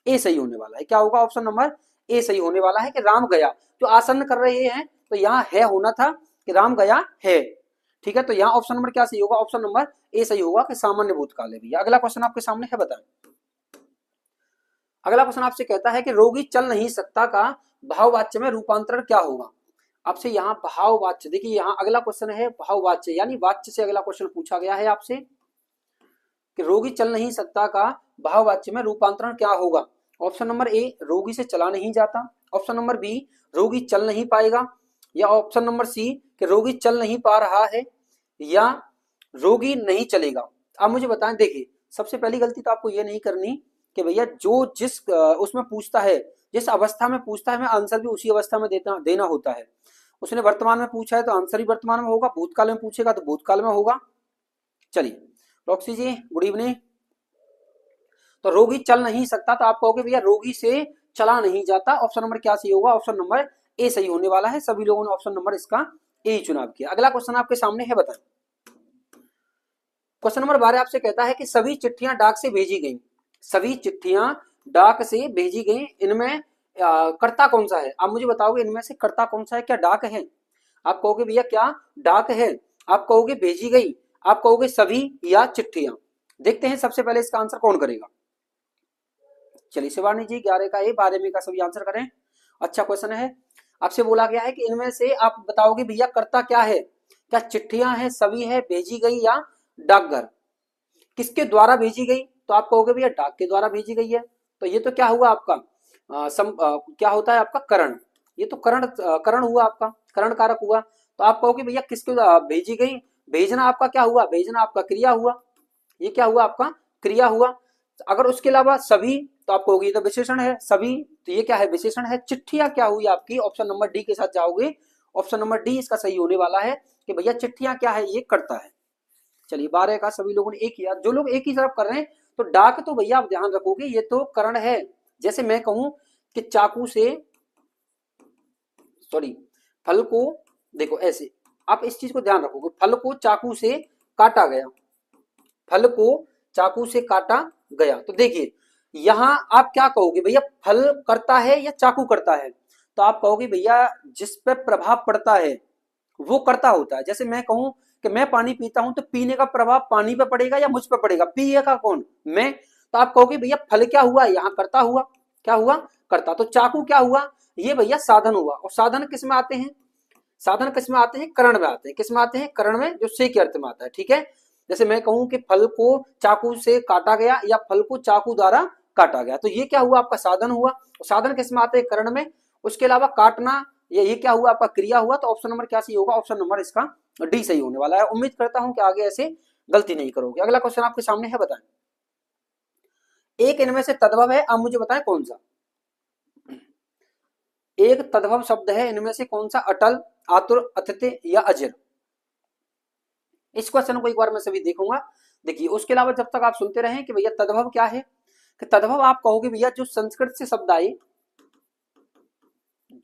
ए सही होने वाला है। क्या होगा? ऑप्शन नंबर ए सही होने वाला है कि राम गया। जो आसन्न कर रहे हैं तो यहाँ है होना था कि राम गया है। ठीक है, तो यहाँ ऑप्शन नंबर क्या सही होगा? ऑप्शन नंबर ए सही होगा कि सामान्य भूतकाल है भैया। अगला क्वेश्चन आपके सामने है, बताएं। अगला क्वेश्चन आपसे कहता है कि रोगी चल नहीं सकता का भाववाच्य में रूपांतरण क्या होगा? आपसे यहाँ भाववाच्य, देखिए यहाँ अगला क्वेश्चन है भाववाच्य, यानी वाच्य से अगला क्वेश्चन पूछा गया है आपसे कि रोगी चल नहीं सकता का भाववाच्य में रूपांतरण क्या होगा? ऑप्शन नंबर ए रोगी से चला नहीं जाता, ऑप्शन नंबर बी रोगी चल नहीं पाएगा, या ऑप्शन नंबर सी कि रोगी चल नहीं पा रहा है, या रोगी नहीं चलेगा। आप मुझे बताएं। देखिए सबसे पहली गलती तो आपको ये नहीं करनी कि भैया जो जिस उसमें पूछता है, जिस अवस्था में पूछता है, हमें आंसर भी उसी अवस्था में देना होता है। उसने वर्तमान में पूछा है तो आंसर ही वर्तमान में होगा, भूतकाल में पूछेगा तो भूतकाल में होगा। चलिए रॉक्सी जी गुड इवनिंग। तो रोगी चल नहीं सकता तो आप कहोगे भैया रोगी से चला नहीं जाता। ऑप्शन नंबर क्या सही होगा? ऑप्शन नंबर ए सही होने वाला है। सभी लोगों ने ऑप्शन नंबर इसका ए चुनाव किया। अगला क्वेश्चन आपके सामने है, बताएं। क्वेश्चन नंबर 12 आपसे कहता है कि सभी चिट्ठियां डाक से भेजी गई, सभी चिट्ठियां डाक से भेजी गई, इनमें कर्ता कौन सा है? आप मुझे बताओगे इनमें से कर्ता कौन सा है? क्या डाक है? आप कहोगे भैया क्या डाक है? आप कहोगे भेजी गई, आप कहोगे सभी, या चिट्ठियां? देखते हैं सबसे पहले इसका आंसर कौन करेगा। चलिए शिवानी जी 11 का ए 12 में का सभी आंसर करें। अच्छा क्वेश्चन है। आपसे बोला गया है कि इनमें से आप बताओगे भैया कर्ता क्या है? क्या चिट्ठियां है, सभी है, भेजी गई, या डाकघर? किसके द्वारा भेजी गई? तो आप कहोगे भैया डाक के द्वारा भेजी गई है। तो ये तो क्या हुआ आपका क्या होता है आपका करण। ये तो करण हुआ आपका, करण कारक हुआ। तो आप कहोगे भैया किसके भेजी गई? भेजना आपका क्या हुआ? भेजना आपका क्रिया हुआ। ये क्या हुआ आपका? क्रिया हुआ। अगर उसके अलावा सभी तो आप कहोगे ये तो विशेषण है सभी, तो ये क्या है? विशेषण है। चिट्ठियां क्या हुई आपकी? ऑप्शन नंबर डी के साथ जाओगे। ऑप्शन नंबर डी इसका सही होने वाला है कि भैया चिट्ठियां क्या है? ये करता है। चलिए 12 का सभी लोगों ने एक किया। जो लोग एक ही तरफ कर रहे हैं तो डाक तो भैया आप ध्यान रखोगे ये तो करण है। जैसे मैं कहूं कि चाकू से फल को, देखो ऐसे आप इस चीज को ध्यान रखोगे, फल को चाकू से काटा गया, फल को चाकू से काटा गया। तो देखिए यहां आप क्या कहोगे भैया फल करता है या चाकू करता है? तो आप कहोगे भैया जिस पे प्रभाव पड़ता है वो करता होता है। जैसे मैं कहूं कि मैं पानी पीता हूं तो पीने का प्रभाव पानी पे पड़ेगा या मुझ पे पड़ेगा? पिएगा कौन? मैं। तो आप कहोगे भैया फल क्या हुआ? यहाँ करता हुआ। क्या हुआ? करता। तो चाकू क्या हुआ? ये भैया साधन हुआ। और साधन किस में आते हैं? साधन किस में आते हैं? करण में आते हैं। किस में आते हैं? करण में, जो से के अर्थ में आता है। ठीक है। जैसे मैं कहूं कि फल को चाकू से काटा गया या फल को चाकू द्वारा काटा गया, तो ये क्या हुआ आपका? साधन हुआ। साधन किस में आते हैं? करण में। उसके अलावा काटना, ये क्या हुआ आपका? क्रिया हुआ। तो ऑप्शन नंबर क्या सही होगा? ऑप्शन नंबर इसका डी सही होने वाला है। उम्मीद करता हूं कि आगे ऐसे गलती नहीं करोगे। अगला क्वेश्चन आपके सामने है, बताएं। एक इनमें से तद्भव है, आप मुझे बताएं कौन सा? एक तद्भव शब्द है इनमें से कौन सा? अटल, आतुर, अतिथ्य, या अजर? इस क्वेश्चन को एक बार मैं सभी देखूंगा। देखिए उसके अलावा जब तक आप सुनते रहें कि भैया तद्भव क्या है, कि तद्भव आप कहोगे भैया जो संस्कृत से शब्द आए,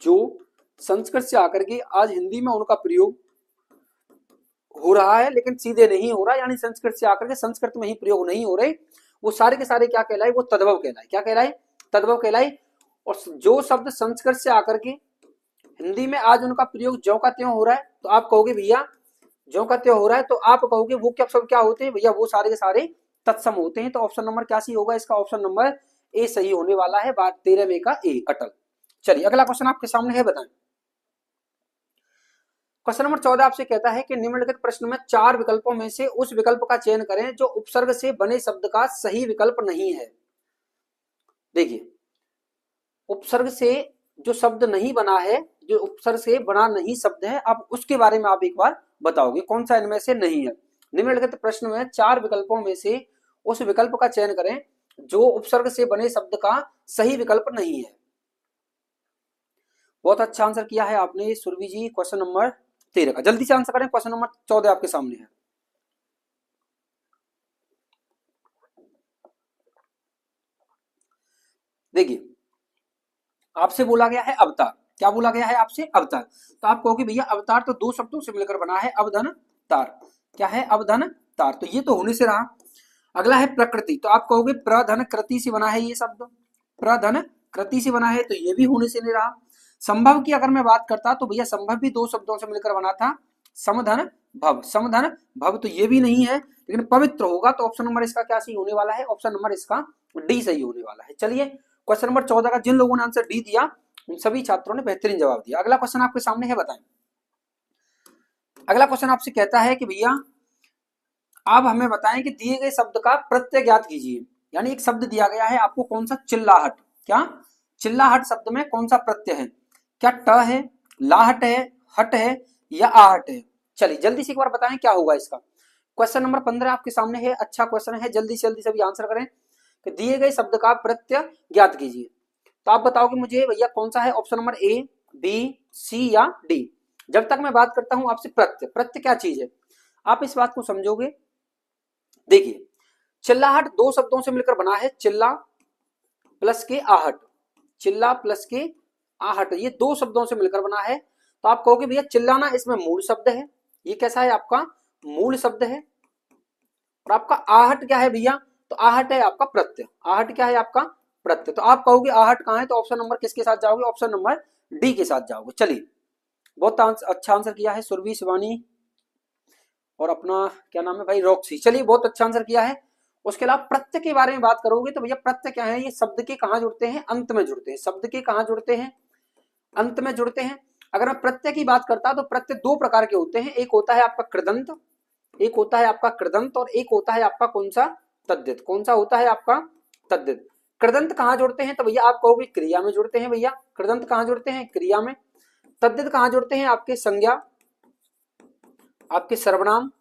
जो संस्कृत से आकर के आज हिंदी में उनका प्रयोग हो रहा है लेकिन सीधे नहीं हो रहा, यानी संस्कृत से आकर के संस्कृत में ही प्रयोग नहीं हो रहे, वो सारे के सारे क्या कहलाए? वो तद्भव कहलाए। क्या कहलाए? तद्भव कहलाए। और जो शब्द संस्कृत से आकर के हिंदी में आज उनका प्रयोग ज्यों का त्यों हो रहा है, तो आप कहोगे भैया ज्यों का त्यों हो रहा है, तो आप कहोगे वो क्या शब्द क्या होते हैं? भैया वो सारे के सारे तत्सम होते हैं। तो ऑप्शन नंबर क्या सही होगा? इसका ऑप्शन नंबर ए सही होने वाला है। बात 13 में का ए, अटल। चलिए अगला क्वेश्चन आपके सामने है, बताएं। क्वेश्चन नंबर 14 आपसे कहता है कि निम्नलिखित प्रश्न में 4 विकल्पों में से उस विकल्प का चयन करें जो उपसर्ग से बने शब्द का सही विकल्प नहीं है। देखिए उपसर्ग से जो शब्द नहीं बना है, जो उपसर्ग से बना नहीं शब्द है, अब उसके बारे में आप एक बार बताओगे कौन सा इनमें से नहीं है। निम्नलिखित प्रश्न में 4 विकल्पों में से उस विकल्प का चयन करें जो उपसर्ग से बने शब्द का सही विकल्प नहीं है। बहुत अच्छा आंसर किया है आपने सुरभि जी क्वेश्चन नंबर 13 का। जल्दी से आंसर करें। क्वेश्चन नंबर 14 आपके सामने है। देखिए आपसे बोला गया है अवतार। क्या बोला गया है आपसे? अवतार। तो आप कहोगे भैया अवतार तो 2 शब्दों से मिलकर बना है, अवधन तार। क्या है? अवधन तार। तो ये तो होने से रहा। अगला है प्रकृति। तो आप कहोगे प्रधन कृति से बना है ये शब्द, प्रधन कृति से बना है, तो ये भी होने से नहीं रहा। संभव की अगर मैं बात करता तो भैया संभव भी 2 शब्दों से मिलकर बना था, समधन भव। समधन भव तो ये भी नहीं है। लेकिन पवित्र होगा तो ऑप्शन नंबर इसका क्या सही होने वाला है? ऑप्शन नंबर इसका डी सही होने वाला है। चलिए क्वेश्चन नंबर 14 का जिन लोगों ने आंसर डी दिया उन सभी छात्रों ने बेहतरीन जवाब दिया। अगला क्वेश्चन आपके सामने है, बताएं। अगला क्वेश्चन आपसे कहता है कि भैया आप हमें बताएं कि दिए गए शब्द का प्रत्यय ज्ञात कीजिए। यानी एक शब्द दिया गया है आपको, कौन सा? चिल्लाहट। क्या? चिल्लाहट शब्द में कौन सा प्रत्यय है? क्या ट है, लाहट है, हट है या आहट है? चलिए जल्दी से एक बार बताएं क्या होगा इसका। क्वेश्चन नंबर 15 आपके सामने है, अच्छा क्वेश्चन है, जल्दी से जल्दी सभी आंसर करें कि दिए गए शब्द का प्रत्यय ज्ञात कीजिए। तो आप बताओ कि मुझे भैया कौन सा है, ऑप्शन नंबर ए, बी, सी या डी। जब तक मैं बात करता हूं आपसे प्रत्यय, प्रत्यय क्या चीज है आप इस बात को समझोगे। देखिए चिल्लाहट दो शब्दों से मिलकर बना है, चिल्ला प्लस के आहट, चिल्ला प्लस के आहट, ये दो शब्दों से मिलकर बना है। तो आप कहोगे भैया चिल्लाना इसमें मूल शब्द है, ये कैसा है आपका मूल शब्द है। और आपका आहट क्या है भैया, तो आहट है आपका प्रत्यय, आहट क्या है आपका प्रत्यय। तो आप कहोगे आहट कहां है, तो ऑप्शन नंबर किसके साथ जाओगे, ऑप्शन नंबर डी के साथ जाओगे। चलिए बहुत अच्छा आंसर किया है सुरभि, शिवानी और अपना क्या नाम है भाई, रॉक्सी। चलिए बहुत अच्छा आंसर किया है। उसके अलावा प्रत्यय के बारे में बात करोगे तो भैया प्रत्यय क्या है, ये शब्द के कहां जुड़ते हैं, अंत में जुड़ते हैं। शब्द के कहां जुड़ते हैं, अंत में जुड़ते हैं। अगर मैं प्रत्यय की बात करता तो प्रत्यय दो प्रकार के होते हैं, एक होता है आपका कृदंत, एक होता है आपका कृदंत और एक होता है आपका कौन सा, तद्धित। कौन सा होता है आपका तद्धित। कृदंत कहां जुड़ते हैं, तो भैया आप कहोगे क्रिया में जुड़ते हैं, भैया कृदंत कहां जुड़ते हैं, क्रिया में। तद्धित कहां जुड़ते हैं, आपके संज्ञा, आपके सर्वनाम,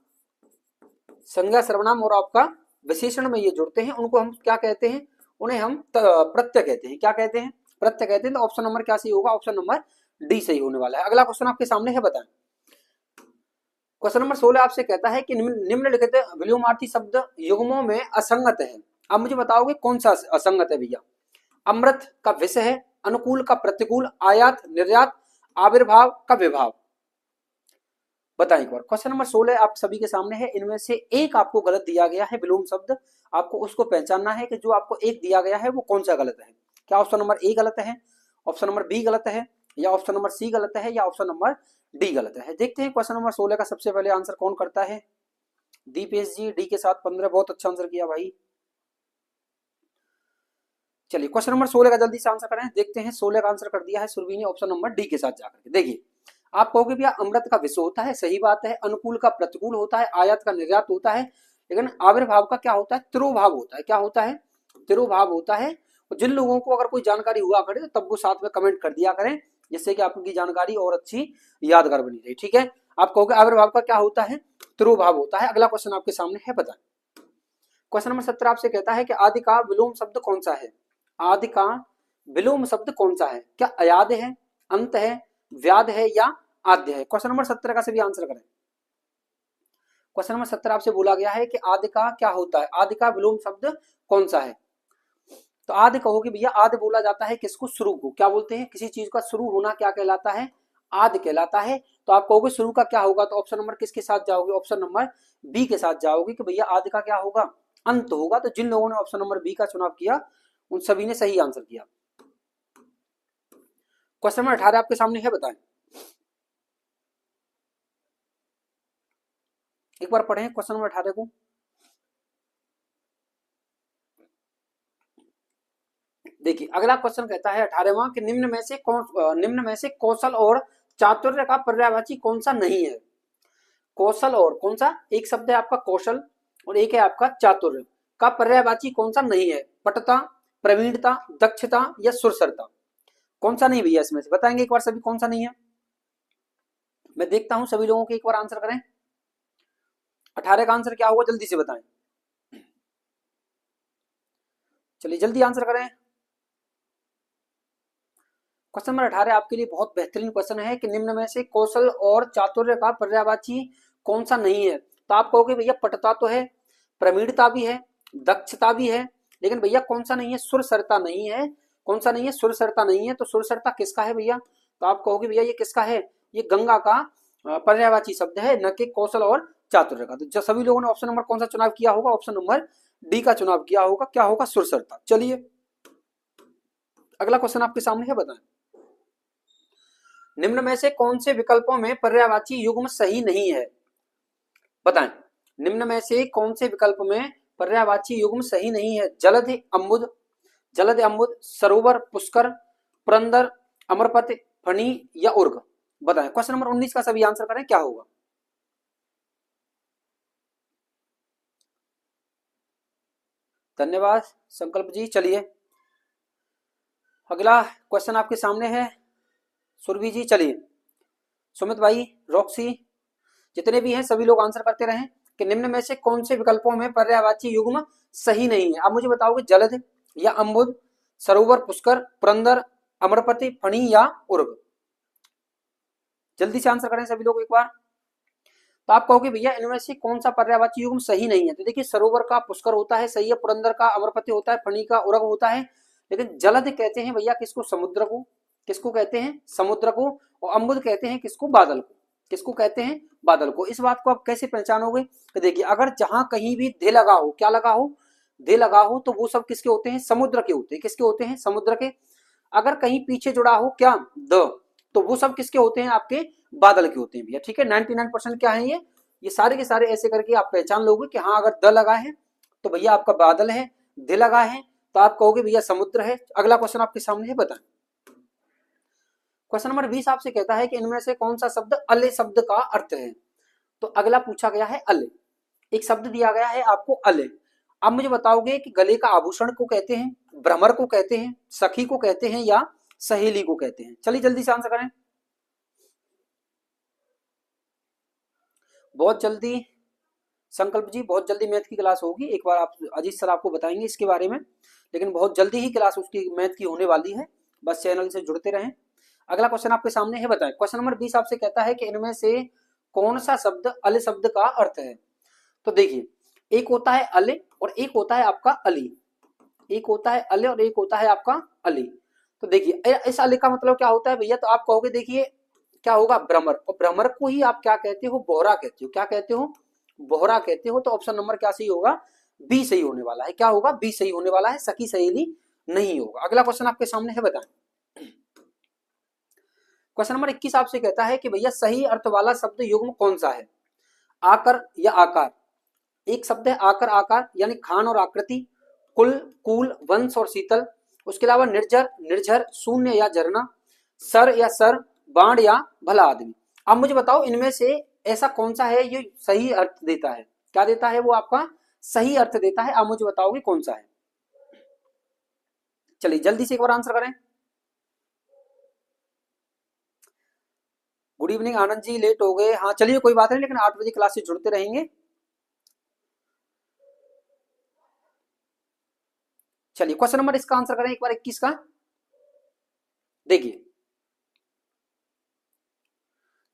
संज्ञा सर्वनाम और आपका विशेषण में ये जुड़ते हैं। उनको हम क्या कहते हैं, उन्हें हम प्रत्यय कहते हैं। क्या कहते हैं, प्रत्यय कहते हैं। तो ऑप्शन नंबर क्या सही होगा, ऑप्शन नंबर डी सही होने वाला है। अगला क्वेश्चन आपके सामने है, बताएं। क्वेश्चन नंबर 16 आपसे कहता है कि निम्नलिखित विलोमार्थी शब्द युग्मों में असंगत है। अब मुझे बताओगे कौन सा असंगत है भैया। अमृत का विष है, अनुकूल का प्रतिकूल, आयात निर्यात, आविर्भाव का विभाव। बताएं एक बार। क्वेश्चन नंबर 16 आप सभी के सामने है, इनमें से एक आपको गलत दिया गया है विलोम शब्द, आपको उसको पहचानना है कि जो आपको एक दिया गया है वो कौन सा गलत है। क्या ऑप्शन नंबर ए गलत है, ऑप्शन नंबर बी गलत है या ऑप्शन नंबर सी गलत है या ऑप्शन नंबर डी गलत है। देखते हैं क्वेश्चन नंबर 16 का सबसे पहले आंसर कौन करता है। दीपेश जी डी के साथ 15, बहुत अच्छा आंसर किया भाई। चलिए क्वेश्चन नंबर 16 का जल्दी से आंसर करें, देखते हैं। 16 का आंसर कर दिया है सुरभि ने ऑप्शन नंबर डी के साथ जाकर के। देखिए आप कहोगे भैया अमृत का विष होता है, सही बात है। अनुकूल का प्रतिकूल होता है, आयात का निर्यात होता है, लेकिन आविर्भाव का क्या होता है, तिरोभाव होता है। क्या होता है, तिरोभाव होता है। और जिन लोगों को अगर कोई जानकारी हुआ करे तो तब वो साथ में कमेंट कर दिया करें, जिससे कि आपकी जानकारी और अच्छी यादगार बनी रही। ठीक है, आप कहोगे आविर्भाव का क्या होता है, तिरोभाव होता है। अगला क्वेश्चन आपके सामने है, बताएं। क्वेश्चन नंबर 17 आपसे कहता है कि आदि का विलोम शब्द कौन सा है। आदि का विलोम शब्द कौन सा है, क्या अयाद है, अंत है, व्याध है या आद्य है। क्वेश्चन नंबर 17 का सभी आंसर करें। क्वेश्चन नंबर 17 आपसे बोला गया है कि आदि का क्या होता है, आदि का विलोम शब्द कौन सा है। तो आदि कहोगे भैया, आदि बोला जाता है किसको, शुरू को। क्या बोलते हैं, किसी चीज का शुरू होना क्या कहलाता है, आदि कहलाता है। तो आप कहोगे शुरू का क्या होगा, तो ऑप्शन नंबर किसके साथ जाओगे, ऑप्शन नंबर बी के साथ जाओगे कि भैया आदि का क्या होगा, अंत होगा। तो जिन लोगों ने ऑप्शन नंबर बी का चुनाव किया उन सभी ने सही आंसर किया। क्वेश्चन नंबर 18 आपके सामने है, बताएं। एक बार पढ़ें क्वेश्चन नंबर 18 को। देखिए अगला क्वेश्चन कहता है 18वां कि निम्न में से कौशल और चातुर्य का पर्यायवाची कौन सा नहीं है। कौशल और कौन सा, एक शब्द है आपका कौशल और एक है आपका चातुर्य, का पर्यायवाची कौन सा नहीं है। पटुता, प्रवीणता, दक्षता या सुरसरता। कौन सा नहीं भैया इसमें से, बताएंगे एक बार सभी कौन सा नहीं है। मैं देखता हूं सभी लोगों के, एक बार आंसर करें। 18 का आंसर क्या होगा, जल्दी से बताएं। चलिए जल्दी आंसर करें। क्वेश्चन नंबर 18 आपके लिए बहुत बेहतरीन क्वेश्चन है कि निम्न में से कौशल और चातुर्य का पर्यायवाची कौन सा नहीं है। तो आप कहोगे भैया पटुता तो है, प्रवीणता भी है, दक्षता भी है, लेकिन भैया कौन सा नहीं है, सुरसरता नहीं है। कौन सा नहीं है, सुरसरता नहीं है। तो सुरसरता किसका है भैया, तो आप कहोगे भैया ये किसका है, ये गंगा का पर्यायवाची शब्द है, न कि कौशल और चातुर्य का। तो सभी लोगों ने ऑप्शन नंबर कौन सा चुनाव किया होगा, ऑप्शन नंबर डी का चुनाव किया होगा। क्या होगा, सुरसरता। चलिए अगला क्वेश्चन आपके सामने है, बताएं। निम्न में से कौन से विकल्पों में पर्यायवाची युग्म सही नहीं है। बताएं, निम्न में से कौन से विकल्प में पर्यायवाची युग्म सही नहीं है। जलधि अम्बुद, जलधि अम्बुद, सरोवर, पुष्कर, पुरंदर, अमरपति, फणी या उर्ग। बताएं। क्वेश्चन नंबर 19 का सभी आंसर करें, क्या होगा। धन्यवाद संकल्प जी। चलिए अगला क्वेश्चन आपके सामने है सुरभि जी। चलिए सुमित भाई, रॉक्सी, जितने भी हैं सभी लोग आंसर करते रहें कि निम्न में से कौन से विकल्पों में पर्यायवाची युग्म सही नहीं है। आप मुझे बताओगे जलद या अम्बुद, सरोवर, पुष्कर, पुरंदर, अमरपति, फणी या उर्ग। जल्दी से आंसर करें सभी लोग एक बार। तो आप कहोगे भैया इनमें से कौन सा पर्यायवाची युग्म सही नहीं है। तो देखिए सरोवर का पुष्कर होता है, सही है। पुरंदर का अमरपति होता है, फणी का उर्ग होता है। लेकिन जलद कहते हैं भैया किसको, समुद्र को। किसको कहते हैं, समुद्र को। और अम्बुद कहते हैं किसको, बादल को। किसको कहते हैं, बादल को। इस बात को आप कैसे पहचानोगे, तो देखिए अगर जहां कहीं भी दे लगा हो, क्या लगा हो, दे लगा हो, तो वो सब किसके होते हैं, समुद्र के होते हैं। किसके होते हैं, समुद्र के। अगर कहीं पीछे जुड़ा हो क्या, द, तो वो सब किसके होते हैं, आपके बादल के होते हैं भैया। ठीक है, 99% क्या है ये सारे के सारे ऐसे करके आप पहचान लोगे कि हाँ अगर द लगा है तो भैया आपका बादल है, दे लगा है तो आप कहोगे भैया समुद्र है। अगला क्वेश्चन आपके सामने है, बताएं। क्वेश्चन नंबर 20 आपसे कहता है कि इनमें से कौन सा शब्द अले शब्द का अर्थ है। तो अगला पूछा गया है अले। एक शब्द दिया गया है आपको अले। आप मुझे बताओगे कि गले का आभूषण को कहते हैं, भ्रमर को कहते हैं, सखी को कहते हैं या सहेली को कहते हैं। चलिए जल्दी से आंसर करें, बहुत जल्दी। संकल्प जी बहुत जल्दी मैथ की क्लास होगी, एक बार आप अजीत सर आपको बताएंगे इसके बारे में, लेकिन बहुत जल्दी ही क्लास उसकी मैथ की होने वाली है, बस चैनल से जुड़ते रहें। अगला क्वेश्चन आपके सामने है, बताएं। क्वेश्चन नंबर 20 आपसे कहता है कि इनमें से कौन सा शब्द अल शब्द का अर्थ है। तो देखिए एक होता है अले और एक होता है आपका अली। एक होता है अले और एक होता है आपका अली। तो देखिए इस अली का मतलब क्या होता है भैया, तो आप कहोगे देखिए क्या होगा, भ्रमर। और भ्रमर को ही आप क्या कहते हो, बोहरा कहते हो। क्या कहते हो, बोहरा कहते हो। तो ऑप्शन नंबर क्या सही होगा, बी सही होने वाला है। क्या होगा, बी सही होने वाला है, सखी सहेली नहीं होगा। अगला क्वेश्चन आपके सामने है, बताएं। क्वेश्चन नंबर 21 आपसे कहता है कि भैया सही अर्थ वाला शब्द युग्म कौन सा है, आकर या आकार। एक शब्द है आकर, आकार यानी खान और आकृति, कुल, कूल, वंश और शीतल। उसके अलावा निर्जर, निर्झर, शून्य या झरना, सर या सर, बाण या भला आदमी। अब मुझे बताओ इनमें से ऐसा कौन सा है ये सही अर्थ देता है। क्या देता है, वो आपका सही अर्थ देता है। आप मुझे बताओगे कौन सा है। चलिए जल्दी से एक बार आंसर करें। Good evening Anand ji, late हो गए। हाँ चलिए कोई बात नहीं, लेकिन 8 बजे क्लास से जुड़ते रहेंगे। चलिए क्वेश्चन नंबर इसका आंसर करें एक बार, 21 का। देखिए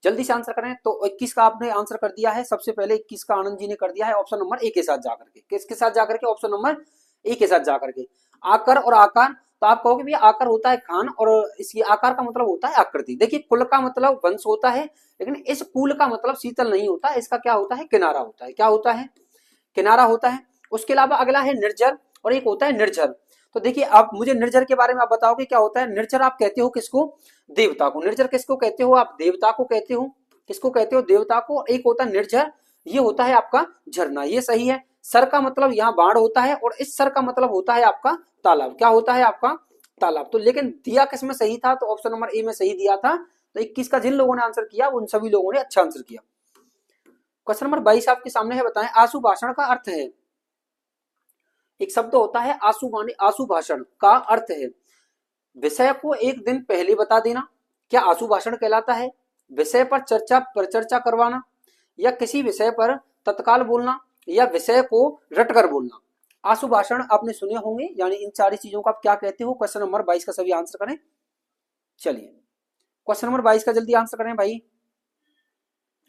जल्दी से आंसर करें। तो 21 का आपने आंसर कर दिया है, सबसे पहले 21 का आनंद जी ने कर दिया है ऑप्शन नंबर ए के साथ जाकर के। किसके साथ जाकर के, ऑप्शन नंबर ए के साथ जाकर के। आकर और आकार, तो आप कहोगे भैया आकर होता है खान और इसकी आकार का मतलब होता है आकृति। देखिए कुल का मतलब वंश होता है, लेकिन इस कुल का मतलब शीतल नहीं होता, इसका क्या होता है, किनारा होता है। क्या होता है, किनारा होता है। उसके अलावा अगला है निर्जर और एक होता है निर्झर। तो देखिए आप मुझे निर्जर के बारे में आप बताओगे क्या होता है। निर्जर आप कहते हो किसको, देवता को। निर्जर किसको कहते हो आप, देवता को कहते हो। किसको कहते हो, देवता को। एक होता है निर्जर, ये होता है आपका झरना। ये सही है। सर का मतलब यहाँ बाढ़ होता है और इस सर का मतलब होता है आपका तालाब। क्या होता है आपका, तालाब। तो लेकिन दिया किसमें सही था, तो ऑप्शन नंबर ए में सही दिया था। तो 21 का जिन लोगों ने आंसर किया उन सभी लोगों ने अच्छा आंसर किया। क्वेश्चन नंबर 22 आपके सामने है, बताएं। आशु भाषण का अर्थ है। एक शब्द होता है आशु वाणी, आशु भाषण का अर्थ है विषय को एक दिन पहले बता देना। क्या आशु भाषण कहलाता है, विषय पर चर्चा करवाना, या किसी विषय पर तत्काल बोलना, या विषय को रटकर बोलना। आशु भाषण आपने सुने होंगे, यानी इन सारी चीजों को आप क्या कहते हो। क्वेश्चन नंबर 22 का सभी आंसर करें। चलिए क्वेश्चन नंबर 22 का जल्दी आंसर करें भाई,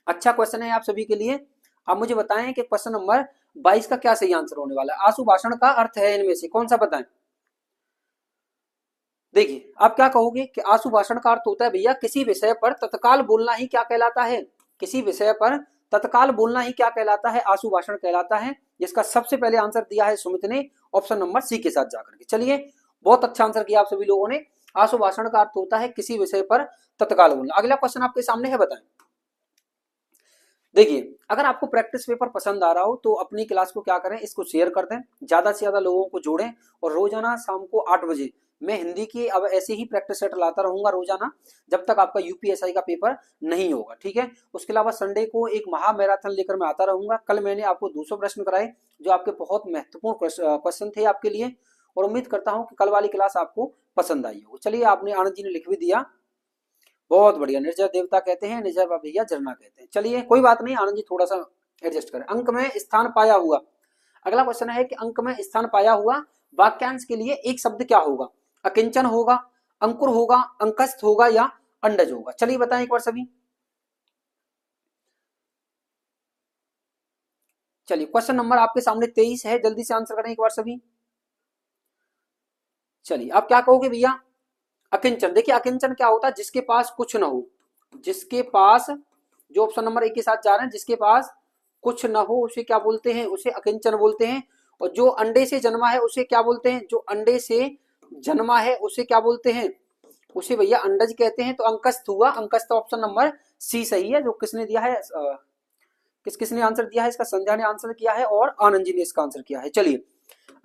अच्छा क्वेश्चन है आप सभी के लिए। आप मुझे बताएं कि क्वेश्चन नंबर 22 का क्या सही आंसर होने वाला है। आशु भाषण का अर्थ है इनमें से कौन सा, बताएं। देखिए आप क्या कहोगे कि आशु भाषण का अर्थ होता है भैया किसी विषय पर तत्काल बोलना ही क्या कहलाता है, किसी विषय पर तत्काल बोलना ही क्या कहलाता है, आशु भाषण कहलाता है। जिसका सबसे पहले आंसर दिया है सुमित ने ऑप्शन नंबर सी के साथ जाकर के। चलिए बहुत अच्छा आंसर किया आप सभी लोगों ने। आशु भाषण का अर्थ होता है किसी विषय पर तत्काल बोलना। अगला क्वेश्चन आपके सामने है, बताएं। देखिए अगर आपको प्रैक्टिस पेपर पसंद आ रहा हो तो अपनी क्लास को क्या करें, इसको शेयर कर दें, ज्यादा से ज्यादा लोगों को जोड़ें। और रोजाना शाम को 8 बजे मैं हिंदी की अब ऐसे ही प्रैक्टिस सेट लाता रहूंगा रोजाना, जब तक आपका यूपीएसआई का पेपर नहीं होगा। ठीक है, उसके अलावा संडे को एक महा मैराथन लेकर मैं आता रहूंगा। कल मैंने आपको 200 प्रश्न कराए जो आपके बहुत महत्वपूर्ण क्वेश्चन थे आपके लिए, और उम्मीद करता हूं कि कल वाली क्लास आपको पसंद आई होगी। चलिए आपने आनंद जी ने लिख भी दिया, बहुत बढ़िया। निर्जर देवता कहते हैं, निर्जर भैया झरना कहते हैं। चलिए कोई बात नहीं, आनंद जी थोड़ा सा एडजस्ट करें। अंक में स्थान पाया हुआ, अगला क्वेश्चन है कि अंक में स्थान पाया हुआ वाक्यांश के लिए एक शब्द क्या होगा? अकिंचन होगा, अंकुर होगा, अंकस्थ होगा या अंडज होगा? चलिए बताएं एक बार सभी। चलिए क्वेश्चन नंबर आपके सामने 23 है, जल्दी से आंसर करें एक बार सभी। चलिए आप क्या कहोगे भैया? अकिंचन। देखिए अकिंचन क्या होता है? जिसके पास कुछ ना हो, जिसके पास, जो ऑप्शन नंबर 1 के साथ जा रहे हैं, जिसके पास कुछ ना हो उसे क्या बोलते हैं? उसे अकिंचन बोलते हैं। और जो अंडे से जन्मा है उसे क्या बोलते हैं? जो अंडे से जन्मा है उसे क्या बोलते हैं? उसे भैया अंडज कहते हैं। तो अंकस्थ हुआ, अंकस्थ ऑप्शन नंबर सी सही है। जो किसने दिया है, किसने आंसर दिया है इसका? संध्या ने आंसर किया है और आनंद जी ने इसका आंसर किया है। चलिए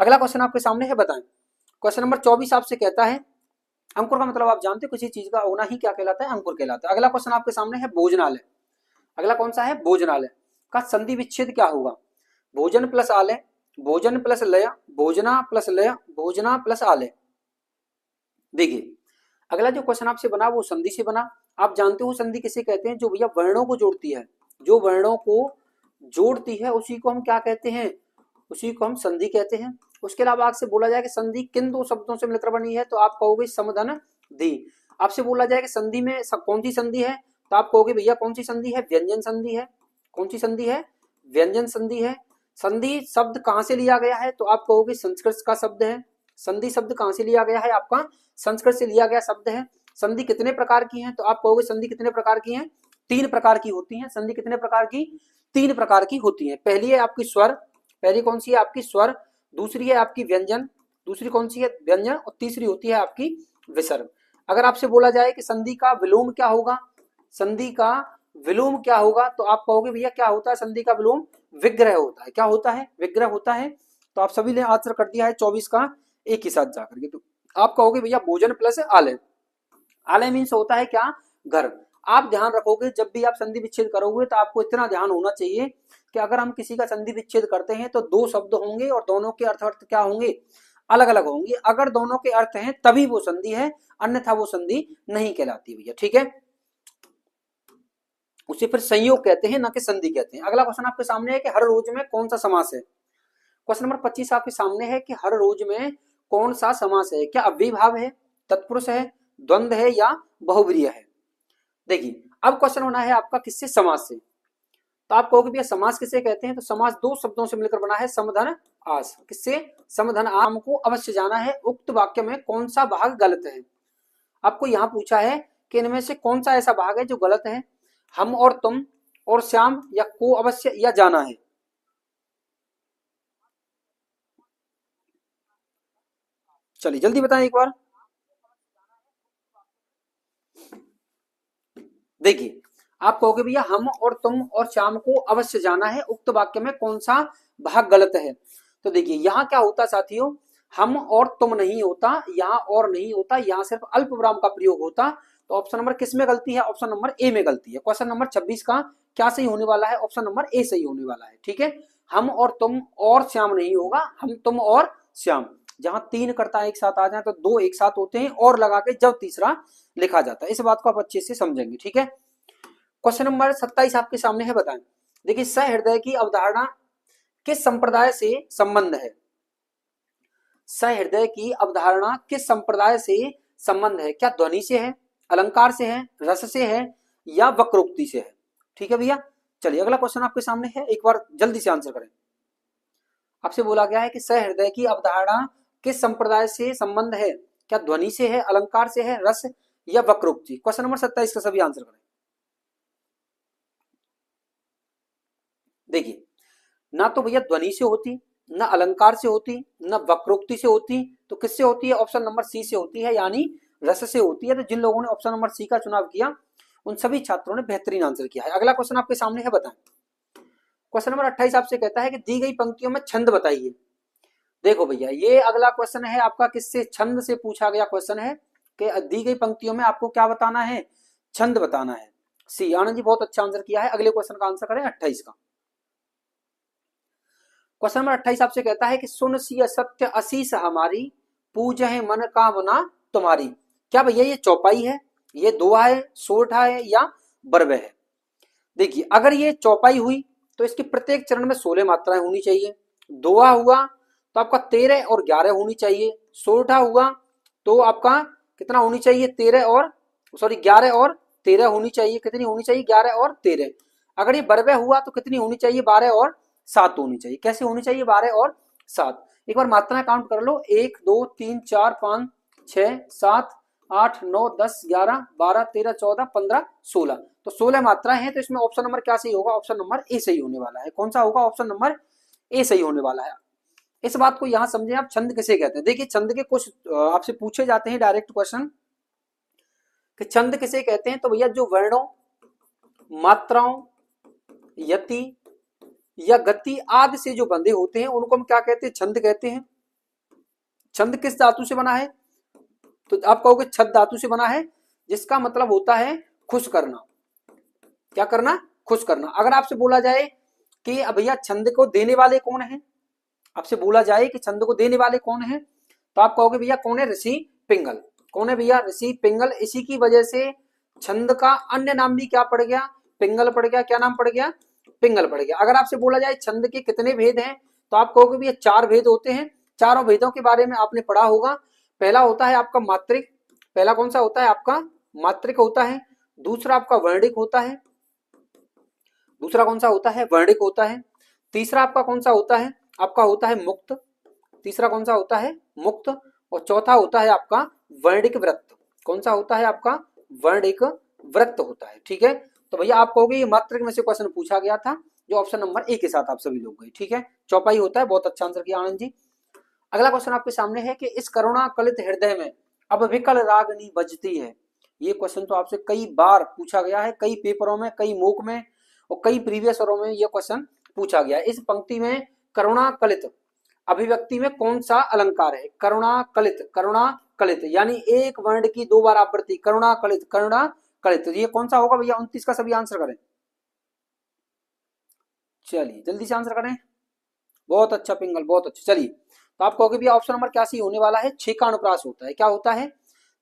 अगला क्वेश्चन आपके सामने है, बताएं। क्वेश्चन नंबर 24 आपसे कहता है, अंकुर का मतलब आप जानते हो, किसी चीज का होना ही क्या कहलाता है? अंकुर कहलाता है। अगला क्वेश्चन आपके सामने है भोजनालय। अगला कौन सा है? भोजनालय का संधि विच्छेद क्या होगा? भोजन प्लस आलय, भोजन प्लस लय, भोजना प्लस लय, भोजना प्लस आलय। देखिए अगला जो क्वेश्चन आपसे बना वो संधि से बना। आप जानते हो संधि किसे कहते हैं? जो भैया वर्णों को जोड़ती है, जो वर्णों को जोड़ती है उसी को हम क्या कहते हैं? उसी को हम संधि कहते हैं। उसके अलावा आपसे बोला जाए कि संधि किन दो शब्दों से मिलकर बनी है, तो आप कहोगे समधन धी। आपसे बोला जाए कि संधि में कौन सी संधि है, तो आप कहोगे भैया कौन सी संधि है? व्यंजन संधि है। कौन सी संधि है? व्यंजन संधि है। संधि शब्द कहां से लिया गया है, तो आप कहोगे संस्कृत का शब्द है। संधि शब्द कहां से लिया गया है? आपका संस्कृत से लिया गया शब्द है। संधि कितने प्रकार की हैं, तो आप कहोगे संधि कितने प्रकार की हैं? 3 प्रकार की होती हैं। संधि कितने प्रकार की? 3 प्रकार की होती हैं। पहली है आपकी स्वर, पहली कौन सी है? आपकी स्वर। दूसरी है आपकी व्यंजन, दूसरी कौन सी है? व्यंजन। और तीसरी होती है आपकी विसर्ग। अगर आपसे बोला जाए कि संधि का विलोम क्या होगा, संधि का विलोम क्या होगा, तो आप कहोगे भैया क्या होता है संधि का विलोम? विग्रह होता है। क्या होता है? विग्रह होता है। तो आप सभी ने आंसर कर दिया है 24 का एक ही साथ जाकर के। तो आप कहोगे भैया भोजन प्लस आलय। आलय मीन्स होता है क्या? घर। आप ध्यान रखोगे जब भी आप संधि विच्छेद करोगे तो आपको इतना ध्यान होना चाहिए कि अगर हम किसी का संधि विच्छेद करते हैं तो 2 शब्द होंगे और दोनों के अर्थ क्या होंगे? अलग अलग होंगे। अगर दोनों के अर्थ हैं तभी वो संधि है, अन्यथा वो संधि नहीं कहलाती भैया। ठीक है, उसे फिर संयोग कहते हैं, ना कि संधि कहते हैं। अगला क्वेश्चन आपके सामने है कि हर रोज में कौन सा समास है। क्वेश्चन नंबर 25 आपके सामने है कि हर रोज में कौन सा समास है? क्या अव्ययीभाव है, तत्पुरुष है, द्वंद्व है या बहुव्रीहि है? देखिए अब क्वेश्चन होना है आपका किससे? समास से। तो आप कहोगे भैया समास किसे कहते हैं, तो समास 2 शब्दों से मिलकर बना है, समधन आस। किससे? समधन आस। हमको अवश्य जाना है उक्त वाक्य में कौन सा भाग गलत है। आपको यहां पूछा है कि इनमें से कौन सा ऐसा भाग है जो गलत है। हम और तुम और श्याम या को अवश्य या जाना है। चलिए जल्दी बताएं एक बार। देखिए आप कहोगे भैया हम और तुम और श्याम को अवश्य जाना है, उक्त वाक्य में कौन सा भाग गलत है। तो देखिए यहां क्या होता साथियों, हम और तुम नहीं होता, यहां और नहीं होता, यहां सिर्फ अल्प विराम का प्रयोग होता। तो ऑप्शन नंबर किस में गलती है? ऑप्शन नंबर ए में गलती है। क्वेश्चन नंबर 26 का क्या सही होने वाला है? ऑप्शन नंबर ए सही होने वाला है। ठीक है, हम और तुम और श्याम नहीं होगा, हम तुम और श्याम। जहां 3 कर्ता एक साथ आ जाए तो 2 एक साथ होते हैं, और लगा के जब तीसरा लिखा जाता है। इस बात को आप अच्छे से समझेंगे। ठीक है, क्वेश्चन नंबर 27 आपके सामने है, बताएं। देखिए सहृदय की अवधारणा किस संप्रदाय से संबंध है? सहृदय की अवधारणा किस संप्रदाय से संबंध है? क्या ध्वनि से है, अलंकार से है, रस से है या वक्रोक्ति से है? ठीक है भैया, चलिए अगला क्वेश्चन आपके सामने है, एक बार जल्दी से आंसर करें। आपसे बोला गया है कि सहृदय की अवधारणा किस संप्रदाय से संबंध है? क्या ध्वनि से है, अलंकार से है, रस या वक्रोक्ति? क्वेश्चन नंबर 27 का सभी आंसर करें। देखिए ना तो भैया ध्वनि से होती, ना अलंकार से होती, ना वक्रोक्ति से होती, तो किससे होती है? ऑप्शन नंबर सी से होती है, यानी रस से होती है। तो जिन लोगों ने ऑप्शन नंबर सी का चुनाव किया उन सभी छात्रों ने बेहतरीन आंसर किया है। अगला क्वेश्चन आपके सामने है, बताएं। क्वेश्चन नंबर 28 आपसे कहता है कि दी गई पंक्तियों में छंद बताइए। देखो भैया ये अगला क्वेश्चन है आपका किससे? छंद से पूछा गया क्वेश्चन है कि दी गई पंक्तियों में आपको क्या बताना है? छंद बताना है। सी, आनंद जी बहुत अच्छा आंसर किया है। अगले क्वेश्चन का आंसर करें 28 का। क्वेश्चन नंबर 28 आपसे कहता है कि सुन सिय सत्य असीस हमारी, पूजहि मन कामना तुम्हारी। क्या भैया ये चौपाई है, ये दोहा है, सोरठा है या बरवे है? देखिए अगर ये चौपाई हुई तो इसके प्रत्येक चरण में 16 मात्राएं होनी चाहिए। दोहा हुआ तो आपका 13 और 11 होनी चाहिए। सोरठा हुआ तो आपका कितना होनी चाहिए, 13 और 11 और 13 होनी चाहिए। कितनी होनी चाहिए, 11 और 13। अगर ये बरवे हुआ तो कितनी होनी चाहिए, 12 और 7 होनी चाहिए। कैसे होनी चाहिए, 12 और 7। एक बार मात्राएं काउंट कर लो, 1 2 3 4 5 6 7 8 9 10 11 12 13 14 15 16। तो 16 मात्राएं हैं, तो इसमें ऑप्शन नंबर क्या सही होगा, ऑप्शन नंबर ए सही होने वाला है। कौन सा होगा, ऑप्शन नंबर ए सही होने वाला है। इस बात को यहां समझें आप, छंद किसे कहते हैं। देखिए छंद के कुछ आपसे पूछे जाते हैं डायरेक्ट क्वेश्चन कि छंद किसे कहते हैं। तो भैया जो वर्णों, मात्राओं, यति या गति आदि से जो बंधे होते हैं उनको हम क्या कहते हैं, छंद कहते हैं। छंद किस धातु से बना है, तो आप कहोगे छद धातु से बना है, जिसका मतलब होता है खुश करना। क्या करना, खुश करना। अगर आपसे बोला जाए कि भैया छंद को देने वाले कौन है, आपसे बोला जाए कि छंद को देने वाले कौन है, तो आप कहोगे भैया कौन है, ऋषि पिंगल। कौन है भैया, ऋषि पिंगल। इसी की वजह से छंद का अन्य नाम भी क्या पड़ गया, पिंगल पड़ गया। क्या नाम पड़ गया, पिंगल पड़ गया। अगर आपसे बोला जाए छंद के कितने भेद हैं, तो आप कहोगे भैया 4 भेद होते हैं। चारों भेदों के बारे में आपने पढ़ा होगा। पहला होता है आपका मात्रिक, पहला कौन सा होता है आपका, मात्रिक होता है। दूसरा आपका वर्णिक होता है, दूसरा कौन सा होता है, वर्णिक होता है। तीसरा आपका कौन सा होता है, आपका होता है मुक्त। तीसरा कौन सा होता है, मुक्त। और चौथा होता है आपका वर्णिक वृत्त। कौन सा होता है आपका, वर्णिक वृत्त होता है। ठीक है, तो भैया आप कहोगे ये मात्रिक में से क्वेश्चन पूछा गया था, जो ऑप्शन नंबर ए के साथ आप सभी लोग गए। ठीक है, चौपाई होता है। बहुत अच्छा आंसर किया आनंद जी। अगला क्वेश्चन आपके सामने है कि इस करुणा कलित हृदय में अब विकल रागनी बजती है। ये क्वेश्चन तो आपसे कई बार पूछा गया है, कई पेपरों में, कई मॉक में और कई प्रीवियस ईयरों में ये क्वेश्चन पूछा गया है। इस पंक्ति में करुणा कलित अभिव्यक्ति में कौन सा अलंकार है, करुणा कलित, करुणा कलित यानी एक वर्ण की 2 बार आवृत्ति, करुणा कलित, करुणा कलित। ये कौन सा होगा भैया, 29 का सभी आंसर करें। चलिए जल्दी से आंसर करें। बहुत अच्छा पिंगल, बहुत अच्छा। चलिए तो आप कहोगे भैया ऑप्शन नंबर क्या सी होने वाला है, 6 का अनुप्रास होता है। क्या होता है,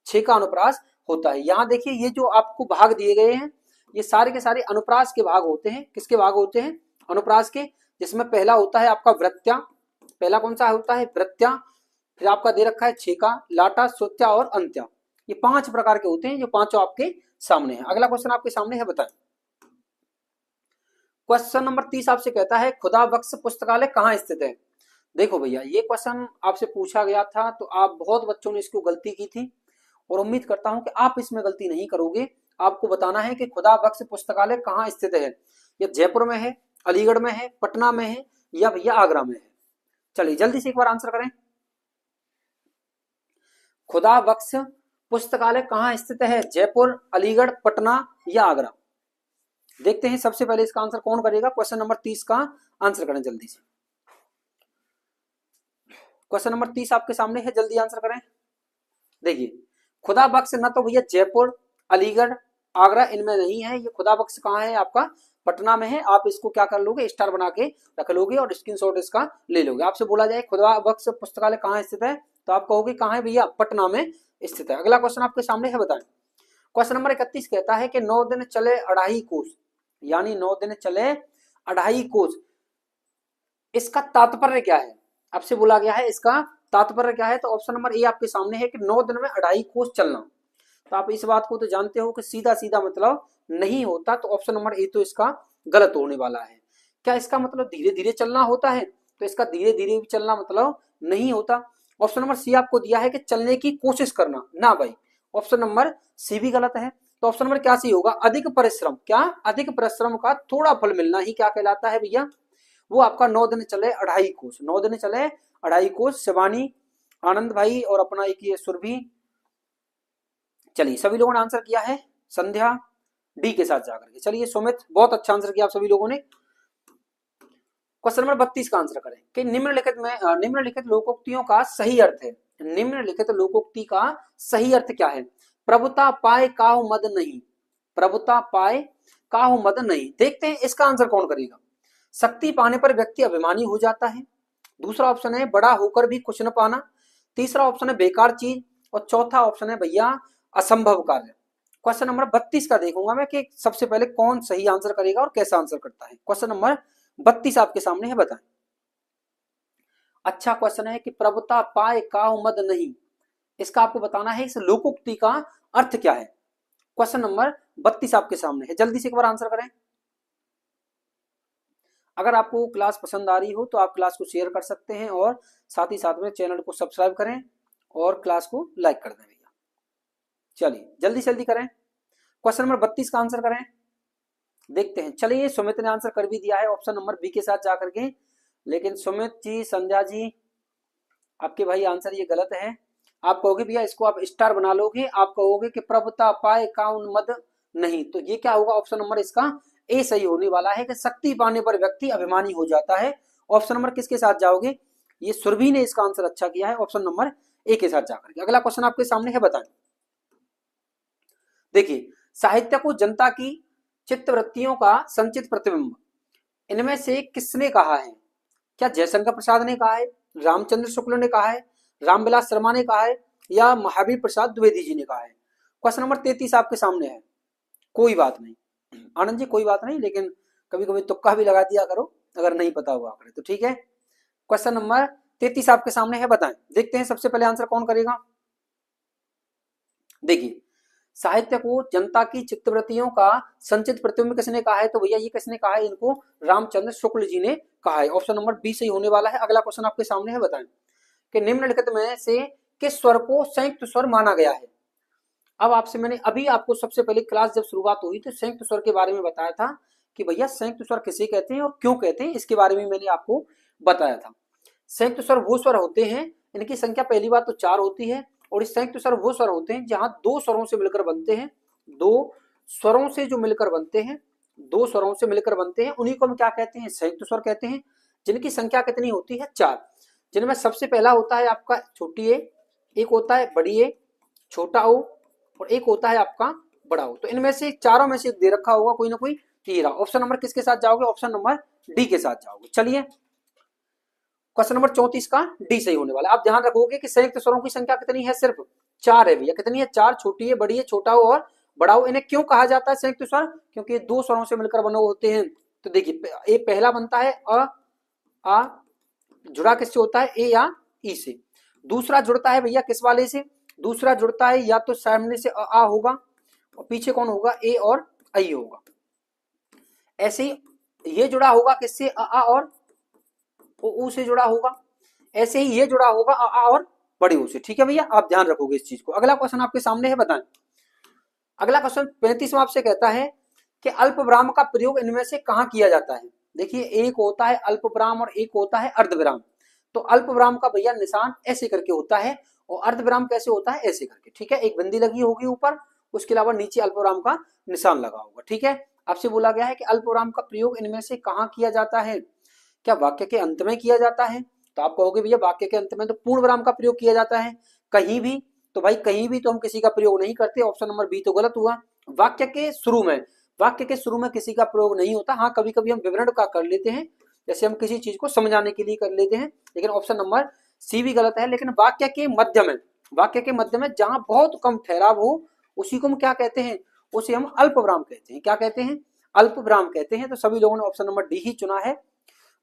6 का अनुप्रास होता है। यहाँ देखिए ये जो आपको भाग दिए गए हैं, ये सारे के सारे अनुप्रास के भाग होते हैं। किसके भाग होते हैं, अनुप्रास के। जिसमें पहला होता है आपका वृत्त्या, पहला कौन सा होता है, वृत्त्या। फिर आपका दे रखा है छेका, लाटा, श्रुत्या और अंत्या। ये 5 प्रकार के होते हैं, जो पांचों आपके सामने है। अगला क्वेश्चन आपके सामने है, बताएं। क्वेश्चन नंबर 30 आपसे कहता है खुदा बख्श पुस्तकालय कहाँ स्थित है। देखो भैया ये क्वेश्चन आपसे पूछा गया था, तो आप बहुत बच्चों ने इसको गलती की थी और उम्मीद करता हूं कि आप इसमें गलती नहीं करोगे। आपको बताना है कि खुदा बख्श पुस्तकालय कहाँ स्थित है। ये जयपुर में है, अलीगढ़ में है, पटना में है या भैया आगरा में है। चलिए जल्दी से एक बार आंसर करें। खुदा बख्श पुस्तकालय कहाँ स्थित है, जयपुर, अलीगढ़, पटना या आगरा। देखते हैं सबसे पहले इसका आंसर कौन करेगा। क्वेश्चन नंबर 30 का आंसर करें जल्दी से। क्वेश्चन नंबर 30 आपके सामने है, जल्दी आंसर करें। देखिए खुदा बख्श ना तो भैया जयपुर, अलीगढ़, आगरा इनमें नहीं है। ये खुदा बख्श कहाँ है, आपका पटना में है। आप इसको क्या कर लोगे, स्टार बना के रख लोगे और स्क्रीनशॉट इसका ले लोगे। आपसे बोला जाए खुदा बख्श पुस्तकालय कहाँ स्थित है, तो आप कहोगे कहाँ है भैया, पटना में स्थित है। अगला क्वेश्चन आपके सामने है, बताएं। क्वेश्चन नंबर 31 कहता है कि 9 दिन चले 2.5 कोस, यानी 9 दिन चले 2.5 कोस, इसका तात्पर्य क्या है। आपसे बोला गया है इसका तात्पर्य क्या है, तो ऑप्शन नंबर ए आपके सामने है कि 9 दिन में 2.5 कोस चलना। तो आप इस बात को तो जानते हो कि सीधा सीधा मतलब नहीं होता, तो ऑप्शन नंबर ए तो इसका गलत होने वाला है। क्या इसका मतलब धीरे धीरे चलना होता है, तो इसका धीरे धीरे भी चलना मतलब नहीं होता। ऑप्शन नंबर सी आपको दिया है कि चलने की कोशिश करना, ना भाई ऑप्शन नंबर सी भी गलत है। तो ऑप्शन नंबर क्या सी होगा, अधिक परिश्रम। क्या, अधिक परिश्रम का थोड़ा फल मिलना ही क्या कहलाता है भैया, वो आपका 9 दिन चले 2.5 कोस। 9 दिन चले 2.5 कोस। शिवानी, आनंद भाई और अपना एक ये सुरभि। चलिए सभी लोगों ने आंसर किया है, संध्या डी के साथ जाकर के। चलिए सुमित, बहुत अच्छा आंसर किया आप सभी लोगों ने। क्वेश्चन नंबर 32 का आंसर करें कि निम्नलिखित लोकोक्तियों का सही अर्थ है। निम्नलिखित लोकोक्ति का सही अर्थ क्या है। प्रभुता पाए काहू मद नहीं, प्रभुता पाए काहू मद नहीं। देखते हैं इसका आंसर कौन करेगा। शक्ति पाने पर व्यक्ति अभिमानी हो जाता है। दूसरा ऑप्शन है बड़ा होकर भी कुछ न पाना। तीसरा ऑप्शन है बेकार चीज। और चौथा ऑप्शन है भैया असंभव कार्य। क्वेश्चन नंबर 32 का देखूंगा मैं कि सबसे पहले कौन सही आंसर करेगा और कैसा आंसर करता है। क्वेश्चन नंबर 32 आपके सामने है, बताएं। अच्छा क्वेश्चन है कि प्रभुता पाए काहू मद नहीं, इसका आपको बताना है इस लोकोक्ति का अर्थ क्या है। क्वेश्चन नंबर 32 आपके सामने है, जल्दी से एक बार आंसर करें। अगर आपको क्लास पसंद आ रही हो तो आप क्लास को शेयर कर सकते हैं और साथ ही साथ में चैनल को सब्सक्राइब करें और क्लास को लाइक कर दें भैया। चलिए जल्दी जल्दी करें, क्वेश्चन नंबर 32 का आंसर करें, देखते हैं। चलिए सुमित ने आंसर कर भी दिया है ऑप्शन नंबर बी के साथ जाकर के, लेकिन सुमित जी, संध्या जी, आपके भाई आंसर ये गलत है। आप कहोगे भैया इसको आप स्टार बना लोगे, आप कहोगे कि प्रभुता पाए काउन मद नहीं, तो ये क्या होगा, ऑप्शन नंबर इसका ए सही होने वाला है कि शक्ति पाने पर व्यक्ति अभिमानी हो जाता है। ऑप्शन नंबर किसके साथ जाओगे, ये सुरभि ने इसका आंसर अच्छा किया है, ऑप्शन नंबर ए के साथ जाकर के। अगला क्वेश्चन आपके सामने है, बताएं। देखिए, साहित्य को जनता की चित्तवृत्तियों का संचित प्रतिबिंब, इनमें से किसने कहा है? क्या जयशंकर प्रसाद ने कहा है, रामचंद्र शुक्ल ने कहा है, रामविलास शर्मा ने कहा है, या महावीर प्रसाद द्विवेदी जी ने कहा है? क्वेश्चन नंबर 33 आपके सामने है। कोई बात नहीं आनंद जी, कोई बात नहीं, लेकिन कभी कभी तुक्का भी लगा दिया करो अगर नहीं पता हुआ करे तो, ठीक है। क्वेश्चन नंबर 33 आपके सामने है, बताएं। देखते हैं सबसे पहले आंसर कौन करेगा। देखिए, साहित्य को जनता की चित्तवृत्तियों का संचित प्रतिबिंब किसने कहा है, तो भैया ये किसने कहा है, इनको रामचंद्र शुक्ल जी ने कहा है। ऑप्शन नंबर बी सही होने वाला है। अगला क्वेश्चन आपके सामने है, बताएं कि निम्नलिखित में से किस स्वर को संयुक्त स्वर माना गया है। अब आपसे मैंने अभी आपको सबसे पहले क्लास जब शुरुआत हुई तो संयुक्त स्वर के बारे में बताया था कि भैया संयुक्त स्वर किसे कहते हैं और क्यों कहते हैं, इसके बारे में मैंने आपको बताया था। संयुक्त स्वर वो स्वर होते हैं, इनकी संख्या पहली बात तो 4 होती है, और इस संयुक्त स्वर वो स्वर होते हैं जहां दो स्वरों से मिलकर बनते हैं, दो स्वरों से जो मिलकर बनते हैं, दो स्वरों से मिलकर बनते हैं, उन्हीं को हम क्या कहते हैं, संयुक्त स्वर कहते हैं, जिनकी संख्या कितनी होती है, 4, जिनमें सबसे पहला होता है आपका छोटी ए, एक होता है बड़ी ए, छोटा ओ, और एक होता है आपका बड़ा ओ। तो इनमें से चारों में से दे रखा होगा कोई ना कोई तीसरा। ऑप्शन नंबर किसके साथ जाओगे, ऑप्शन नंबर डी के साथ जाओगे। चलिए क्वेश्चन नंबर 34 का डी सही होने वाला। आप ध्यान रखोगे कि संयुक्त स्वरों की संख्या कितनी है, सिर्फ 4 है भैया। कितनी है, 4, छोटी है, बड़ी है, छोटा हो और बड़ा हो। इन्हें क्यों कहा जाता है संयुक्त स्वर, क्योंकि दो स्वरों से मिलकर बने होते हैं। तो देखिए, ए पहला बनता है आ जुड़ा किससे होता है, ए या ई से। दूसरा जुड़ता है भैया किस वाले से, दूसरा जुड़ता है या तो सामने से आ होगा और पीछे कौन होगा, ए और आई होगा। ऐसे ही ये जुड़ा होगा किससे, आ और ऊ से जुड़ा होगा। ऐसे ही ये जुड़ा होगा आ और बड़े ऊ से। ठीक है भैया, आप ध्यान रखोगे इस चीज को। अगला क्वेश्चन आपके सामने है, बताएं। अगला क्वेश्चन 35वां आपसे कहता है कि अल्प विराम का प्रयोग इनमें से कहां किया जाता है। देखिए, एक होता है अल्प विराम और एक होता है अर्धविराम। तो अल्प विराम का भैया निशान ऐसे करके होता है और अर्धविराम कैसे होता है, ऐसे करके। ठीक है, एक बिंदी लगी होगी ऊपर, उसके अलावा नीचे अल्प विराम का निशान लगा होगा। ठीक है, आपसे बोला गया है कि अल्प विराम का प्रयोग इनमें से कहां किया जाता है। क्या वाक्य के अंत में किया जाता है, तो आप कहोगे भैया वाक्य के अंत में तो पूर्ण विराम का प्रयोग किया जाता है। कहीं भी, तो भाई कहीं भी तो हम किसी का प्रयोग नहीं करते, ऑप्शन नंबर बी तो गलत हुआ। वाक्य के शुरू में, वाक्य के शुरू में किसी का प्रयोग नहीं होता। हाँ, कभी कभी हम विवरण का कर लेते हैं, जैसे हम किसी चीज को समझाने के लिए कर लेते हैं, लेकिन ऑप्शन नंबर सी भी गलत है। लेकिन वाक्य के मध्य में, वाक्य के मध्य में जहां बहुत कम ठहराव हो, उसी को हम क्या कहते हैं, उसे हम अल्प विराम कहते हैं। क्या कहते हैं, अल्प विराम कहते हैं। तो सभी लोगों ने ऑप्शन नंबर डी ही चुना है।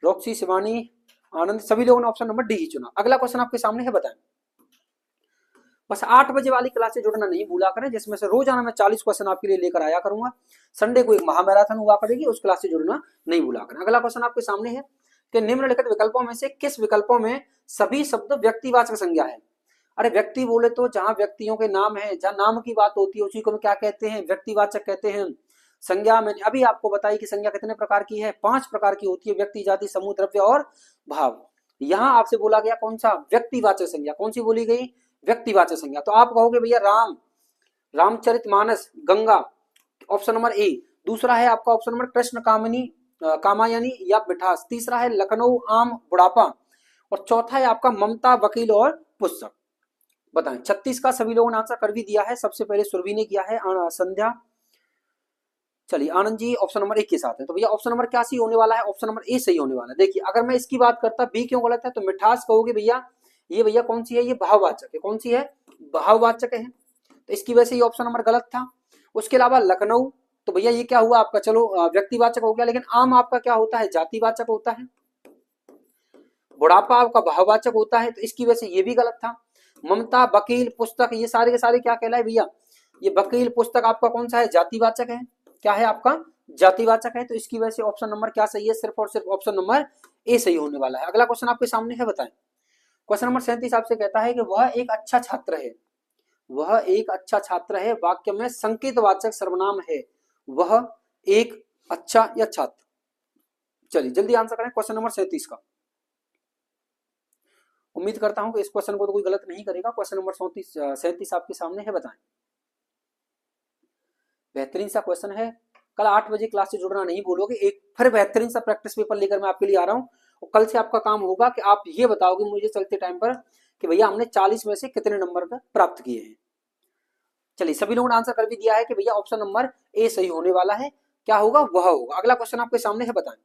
रॉक्सी, शिवानी, आनंद, सभी लोगों ने ऑप्शन नंबर डी ही चुना। अगला क्वेश्चन आपके सामने है, बताएं। बस 8 बजे वाली क्लास से जुड़ना नहीं भूला करें, जिसमें से रोजाना मैं 40 क्वेश्चन आपके लिए लेकर आया करूंगा। संडे को एक महामैराथन हुआ करेगी, उस क्लास से जुड़ना नहीं भूला करें। अगला क्वेश्चन आपके सामने है कि निम्नलिखित विकल्पों में से किस विकल्पों में सभी शब्द व्यक्तिवाचक संज्ञा है। अरे व्यक्ति बोले तो जहां व्यक्तियों के नाम है, जहां नाम की बात होती है, उसी को हम क्या कहते हैं, व्यक्तिवाचक कहते हैं। संज्ञा मैंने अभी आपको बताई कि संज्ञा कितने प्रकार की है, 5 प्रकार की होती है, व्यक्ति, जाति, समूह, द्रव्य और भाव। यहां आपसे बोला गया कौन सा, व्यक्तिवाचक संज्ञा। कौन सी बोली गई, व्यक्तिवाचक संज्ञा। तो आप कहोगे भैया Ram, Ramcharitmanas, Ganga, option number A. दूसरा है आपका ऑप्शन नंबर कृष्ण, कामिनी, कामायनी या मिठास। तीसरा है लखनऊ, आम, बुढ़ापा। और चौथा है आपका ममता, वकील और पुस्तक। बताएं। 36 का सभी लोगों ने आंसर कर भी दिया है। सबसे पहले सुरभि ने किया है, संध्या, चलिए आनंद जी ऑप्शन नंबर 1 के साथ है। तो भैया ऑप्शन नंबर क्या सही होने वाला है, ऑप्शन नंबर ए सही होने वाला है। देखिए, अगर मैं इसकी बात करता बी क्यों गलत है, तो मिठास कहोगे भैया, ये भैया कौन सी है, ये भाववाचक है। कौन सी है, भाववाचक है, तो इसकी वजह से ये ऑप्शन नंबर गलत था। उसके अलावा लखनऊ, तो भैया ये क्या हुआ आपका, चलो व्यक्तिवाचक हो गया, लेकिन आम आपका क्या होता है, जातिवाचक होता है। बुढ़ापा आपका भाववाचक होता है, तो इसकी वजह से ये भी गलत था। ममता, वकील, पुस्तक, ये सारे के सारे क्या कहलाए भैया, ये वकील पुस्तक आपका कौन सा है, जातिवाचक है। क्या है आपका, जातिवाचक है। तो इसकी वजह से ऑप्शन नंबर क्या सही है, सिर्फ और सिर्फ ऑप्शन नंबर ए सही होने वाला है। अगला क्वेश्चन आपके सामने है, बताएं। क्वेश्चन नंबर 37 आपसे कहता है कि वह एक अच्छा छात्र है, वह एक अच्छा छात्र है, वाक्य में संकेतवाचक सर्वनाम है, वह एक अच्छा या छात्र। चलिए जल्दी आंसर करें क्वेश्चन नंबर 37 का। उम्मीद करता हूं कि इस क्वेश्चन को तो कोई गलत नहीं करेगा। क्वेश्चन नंबर 37 आपके सामने है, बताएं। बेहतरीन सा क्वेश्चन है। कल 8 बजे क्लास से जुड़ना नहीं भूलोगे। एक फिर बेहतरीन सा प्रैक्टिस पेपर लेकर मैं आपके लिए आ रहा हूँ, और कल से आपका काम होगा कि आप ये बताओगे मुझे चलते टाइम पर कि भैया हमने 40 में से कितने नंबर प्राप्त किए हैं। चलिए सभी लोगों ने आंसर कर भी दिया है कि भैया ऑप्शन नंबर ए सही होने वाला है। क्या होगा, वह होगा। अगला क्वेश्चन आपके सामने है, बताएं।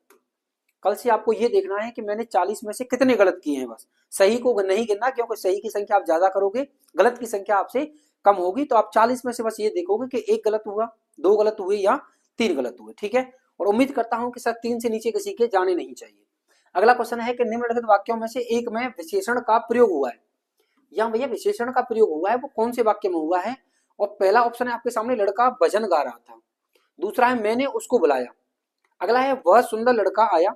कल से आपको ये देखना है कि मैंने 40 में से कितने गलत किए हैं, बस सही को नहीं गिनना, क्योंकि सही की संख्या आप ज्यादा करोगे, गलत की संख्या आपसे कम होगी। तो आप 40 में से बस ये देखोगे कि एक गलत हुआ, 2 गलत हुए या 3 गलत हुए, ठीक है। और उम्मीद करता हूं कि सर 3 से नीचे किसी के जाने नहीं चाहिए। अगला क्वेश्चन है कि निम्नलिखित वाक्यों में से एक में विशेषण का प्रयोग हुआ है। यहाँ भैया विशेषण का प्रयोग हुआ है, वो कौन से वाक्य में हुआ है। और पहला ऑप्शन है आपके सामने, लड़का भजन गा रहा था। दूसरा है मैंने उसको बुलाया। अगला है वह सुंदर लड़का आया।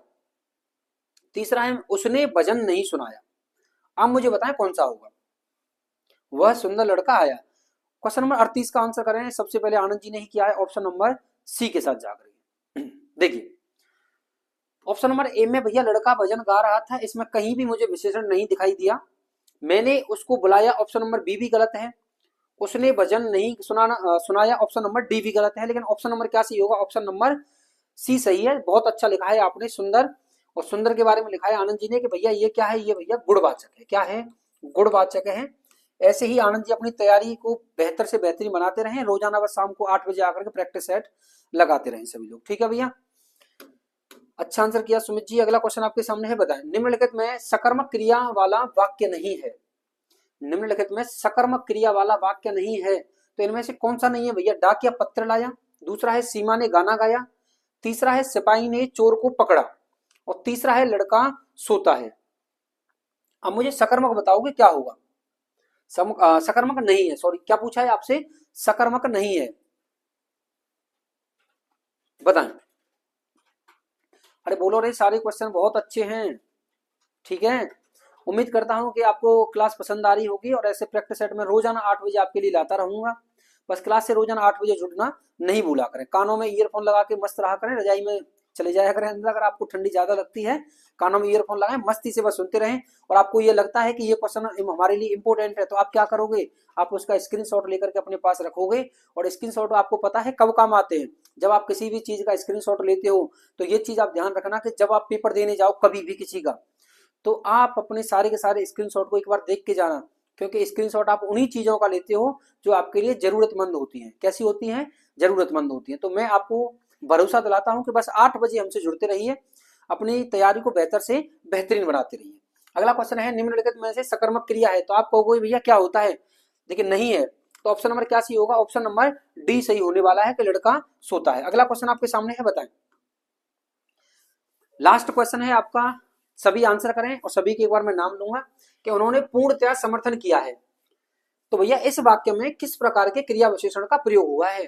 तीसरा है उसने भजन नहीं सुनाया। आप मुझे बताएं कौन सा होगा, वह सुंदर लड़का आया। क्वेश्चन नंबर 38 का आंसर करें। सबसे पहले आनंद जी ने ही किया है, ऑप्शन नंबर सी के साथ जाकर। देखिए ऑप्शन नंबर ए में भैया लड़का भजन गा रहा था, इसमें कहीं भी मुझे विशेषण नहीं दिखाई दिया। मैंने उसको बुलाया, ऑप्शन नंबर बी भी गलत है। उसने भजन नहीं सुनाया, ऑप्शन नंबर डी भी गलत है। लेकिन ऑप्शन नंबर क्या सही होगा, ऑप्शन नंबर सी सही है। बहुत अच्छा लिखा है आपने, सुंदर। और सुंदर के बारे में लिखा है आनंद जी ने कि भैया ये क्या है, ये भैया गुणवाचक है। क्या है, गुणवाचक है। ऐसे ही आनंद जी अपनी तैयारी को बेहतर से बेहतरीन बनाते रहें, रोजाना बस शाम को 8 बजे आकर के प्रैक्टिस सेट लगाते रहें सभी लोग, ठीक है भैया। अच्छा आंसर किया सुमित जी। अगला क्वेश्चन आपके सामने है, बताएं। निम्नलिखित में सकर्मक क्रिया वाला वाक्य नहीं है। निम्नलिखित में सकर्मक क्रिया वाला वाक्य नहीं है, तो इनमें से कौन सा नहीं है भैया। डाकिया पत्र लाया। दूसरा है सीमा ने गाना गाया। तीसरा है सिपाही ने चोर को पकड़ा। और तीसरा है लड़का सोता है। अब मुझे सकर्मक बताओगे क्या होगा। सकर्मक नहीं है, सॉरी क्या पूछा है आपसे, सकर्मक नहीं है, बताएं। अरे बोलो रे, सारे क्वेश्चन बहुत अच्छे हैं, ठीक है। उम्मीद करता हूं कि आपको क्लास पसंद आ रही होगी, और ऐसे प्रैक्टिस सेट में रोजाना 8 बजे आपके लिए लाता रहूंगा। बस क्लास से रोजाना 8 बजे जुड़ना नहीं भूला करें। कानों में ईयरफोन लगा के मस्त रहा करें, रजाई में चले जाया करें अंदर। अगर आपको ठंडी ज्यादा लगती है, कानों में ईयरफोन लगाएं, मस्ती से बस सुनते रहें। और आपको ये लगता है कि ये क्वेश्चन हमारे लिए इंपॉर्टेंट है, तो आप क्या करोगे, आप उसका स्क्रीनशॉट लेकर के अपने पास रखोगे। और स्क्रीनशॉट आपको पता है कब काम आते हैं, जब आप किसी भी चीज का स्क्रीनशॉट लेते हो। तो ये चीज आप ध्यान रखना कि जब आप पेपर देने जाओ कभी भी किसी का, तो आप अपने सारे के सारे स्क्रीनशॉट को एक बार देख के जाना, क्योंकि स्क्रीनशॉट आप उन्हीं चीजों का लेते हो जो आपके लिए जरूरतमंद होती हैं। कैसी होती हैं, जरूरतमंद होती हैं। तो मैं आपको भरोसा दिलाता हूं कि बस 8 बजे हमसे जुड़ते रहिए, अपनी तैयारी को बेहतर से बेहतरीन बनाते रहिए। अगला क्वेश्चन है, निम्नलिखित में से सकर्मक क्रिया है, तो आप कहोगे भैया क्या होता है, लेकिन नहीं है। तो ऑप्शन नंबर क्या सही होगा, ऑप्शन नंबर डी सही होने वाला है कि लड़का सोता है। अगला क्वेश्चन आपके सामने है, बताएं। लास्ट क्वेश्चन है आपका, सभी आंसर करें, और सभी के एक बार मैं नाम लूंगा कि उन्होंने पूर्णतया समर्थन किया है। तो भैया इस वाक्य में किस प्रकार के क्रिया विशेषण का प्रयोग हुआ है।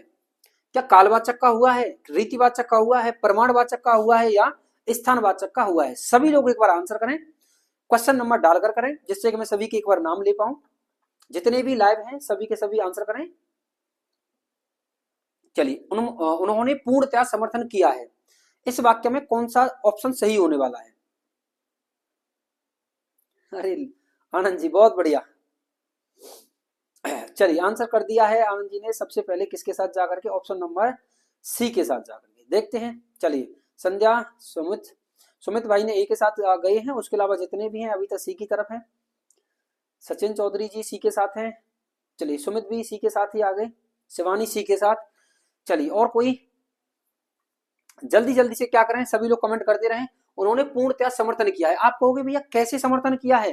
क्या कालवाचक का हुआ है, रीतिवाचक का हुआ है, प्रमाणवाचक का हुआ है, या स्थानवाचक का हुआ है। सभी लोग एक बार आंसर करें, क्वेश्चन नंबर डालकर करें, जिससे कि मैं सभी के एक बार नाम ले पाऊं। जितने भी लाइव हैं सभी के सभी आंसर करें। चलिए उन्होंने पूर्णतया समर्थन किया है, इस वाक्य में कौन सा ऑप्शन सही होने वाला है। अरे आनंद जी बहुत बढ़िया, चलिए आंसर कर दिया है आनंद जी ने। सबसे पहले किसके साथ जाकर के, ऑप्शन नंबर सी के साथ जाकर के देखते हैं। चलिए संध्या, सुमित भाई ने ए के साथ गए हैं, उसके अलावा जितने भी हैं अभी तक सी की तरफ हैं। सचिन चौधरी जी सी के साथ हैं। चलिए सुमित भी सी के साथ ही आ गए, शिवानी सी के साथ। चलिए और कोई, जल्दी जल्दी से क्या करें, सभी लोग कमेंट करते रहें। उन्होंने पूर्णतया समर्थन किया है। आप कहोगे भैया कैसे समर्थन किया है,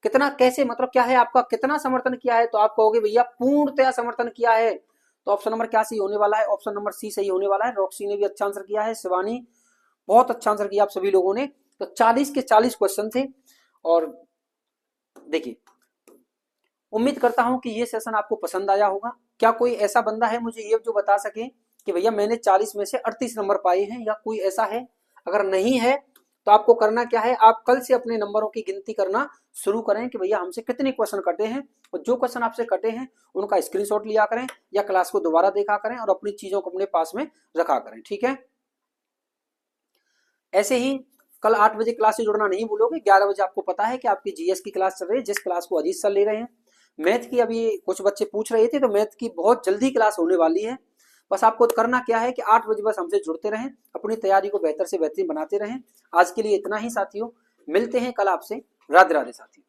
कितना कैसे, मतलब क्या है आपका, कितना समर्थन किया है, तो आप कहोगे भैया पूर्णतया समर्थन किया है। तो ऑप्शन नंबर क्या सही होने वाला है, ऑप्शन नंबर सी सही होने वाला है। रॉक्सी ने भी अच्छा आंसर किया है, शिवानी बहुत अच्छा आंसर किया आप सभी लोगों ने। तो 40 के 40 क्वेश्चन थे। और देखिए, उम्मीद करता हूं कि ये सेशन आपको पसंद आया होगा। क्या कोई ऐसा बंदा है मुझे ये जो बता सके कि भैया मैंने 40 में से 38 नंबर पाए हैं, या कोई ऐसा है? अगर नहीं है तो आपको करना क्या है, आप कल से अपने नंबरों की गिनती करना शुरू करें कि भैया हमसे कितने क्वेश्चन कटे हैं, और जो क्वेश्चन आपसे कटे हैं उनका स्क्रीनशॉट लिया करें, या क्लास को दोबारा देखा करें और अपनी चीजों को अपने पास में रखा करें। ठीक है, ऐसे ही कल 8 बजे क्लास से जुड़ना नहीं भूलोगे। 11 बजे आपको पता है कि आपकी जीएस की क्लास चल रही है, जिस क्लास को अजीत सर ले रहे हैं। मैथ की अभी कुछ बच्चे पूछ रहे थे, तो मैथ की बहुत जल्दी क्लास होने वाली है। बस आपको करना क्या है कि 8 बजे बस हमसे जुड़ते रहें, अपनी तैयारी को बेहतर से बेहतरीन बनाते रहें। आज के लिए इतना ही साथियों, मिलते हैं कल आपसे। राधे राधे साथियों।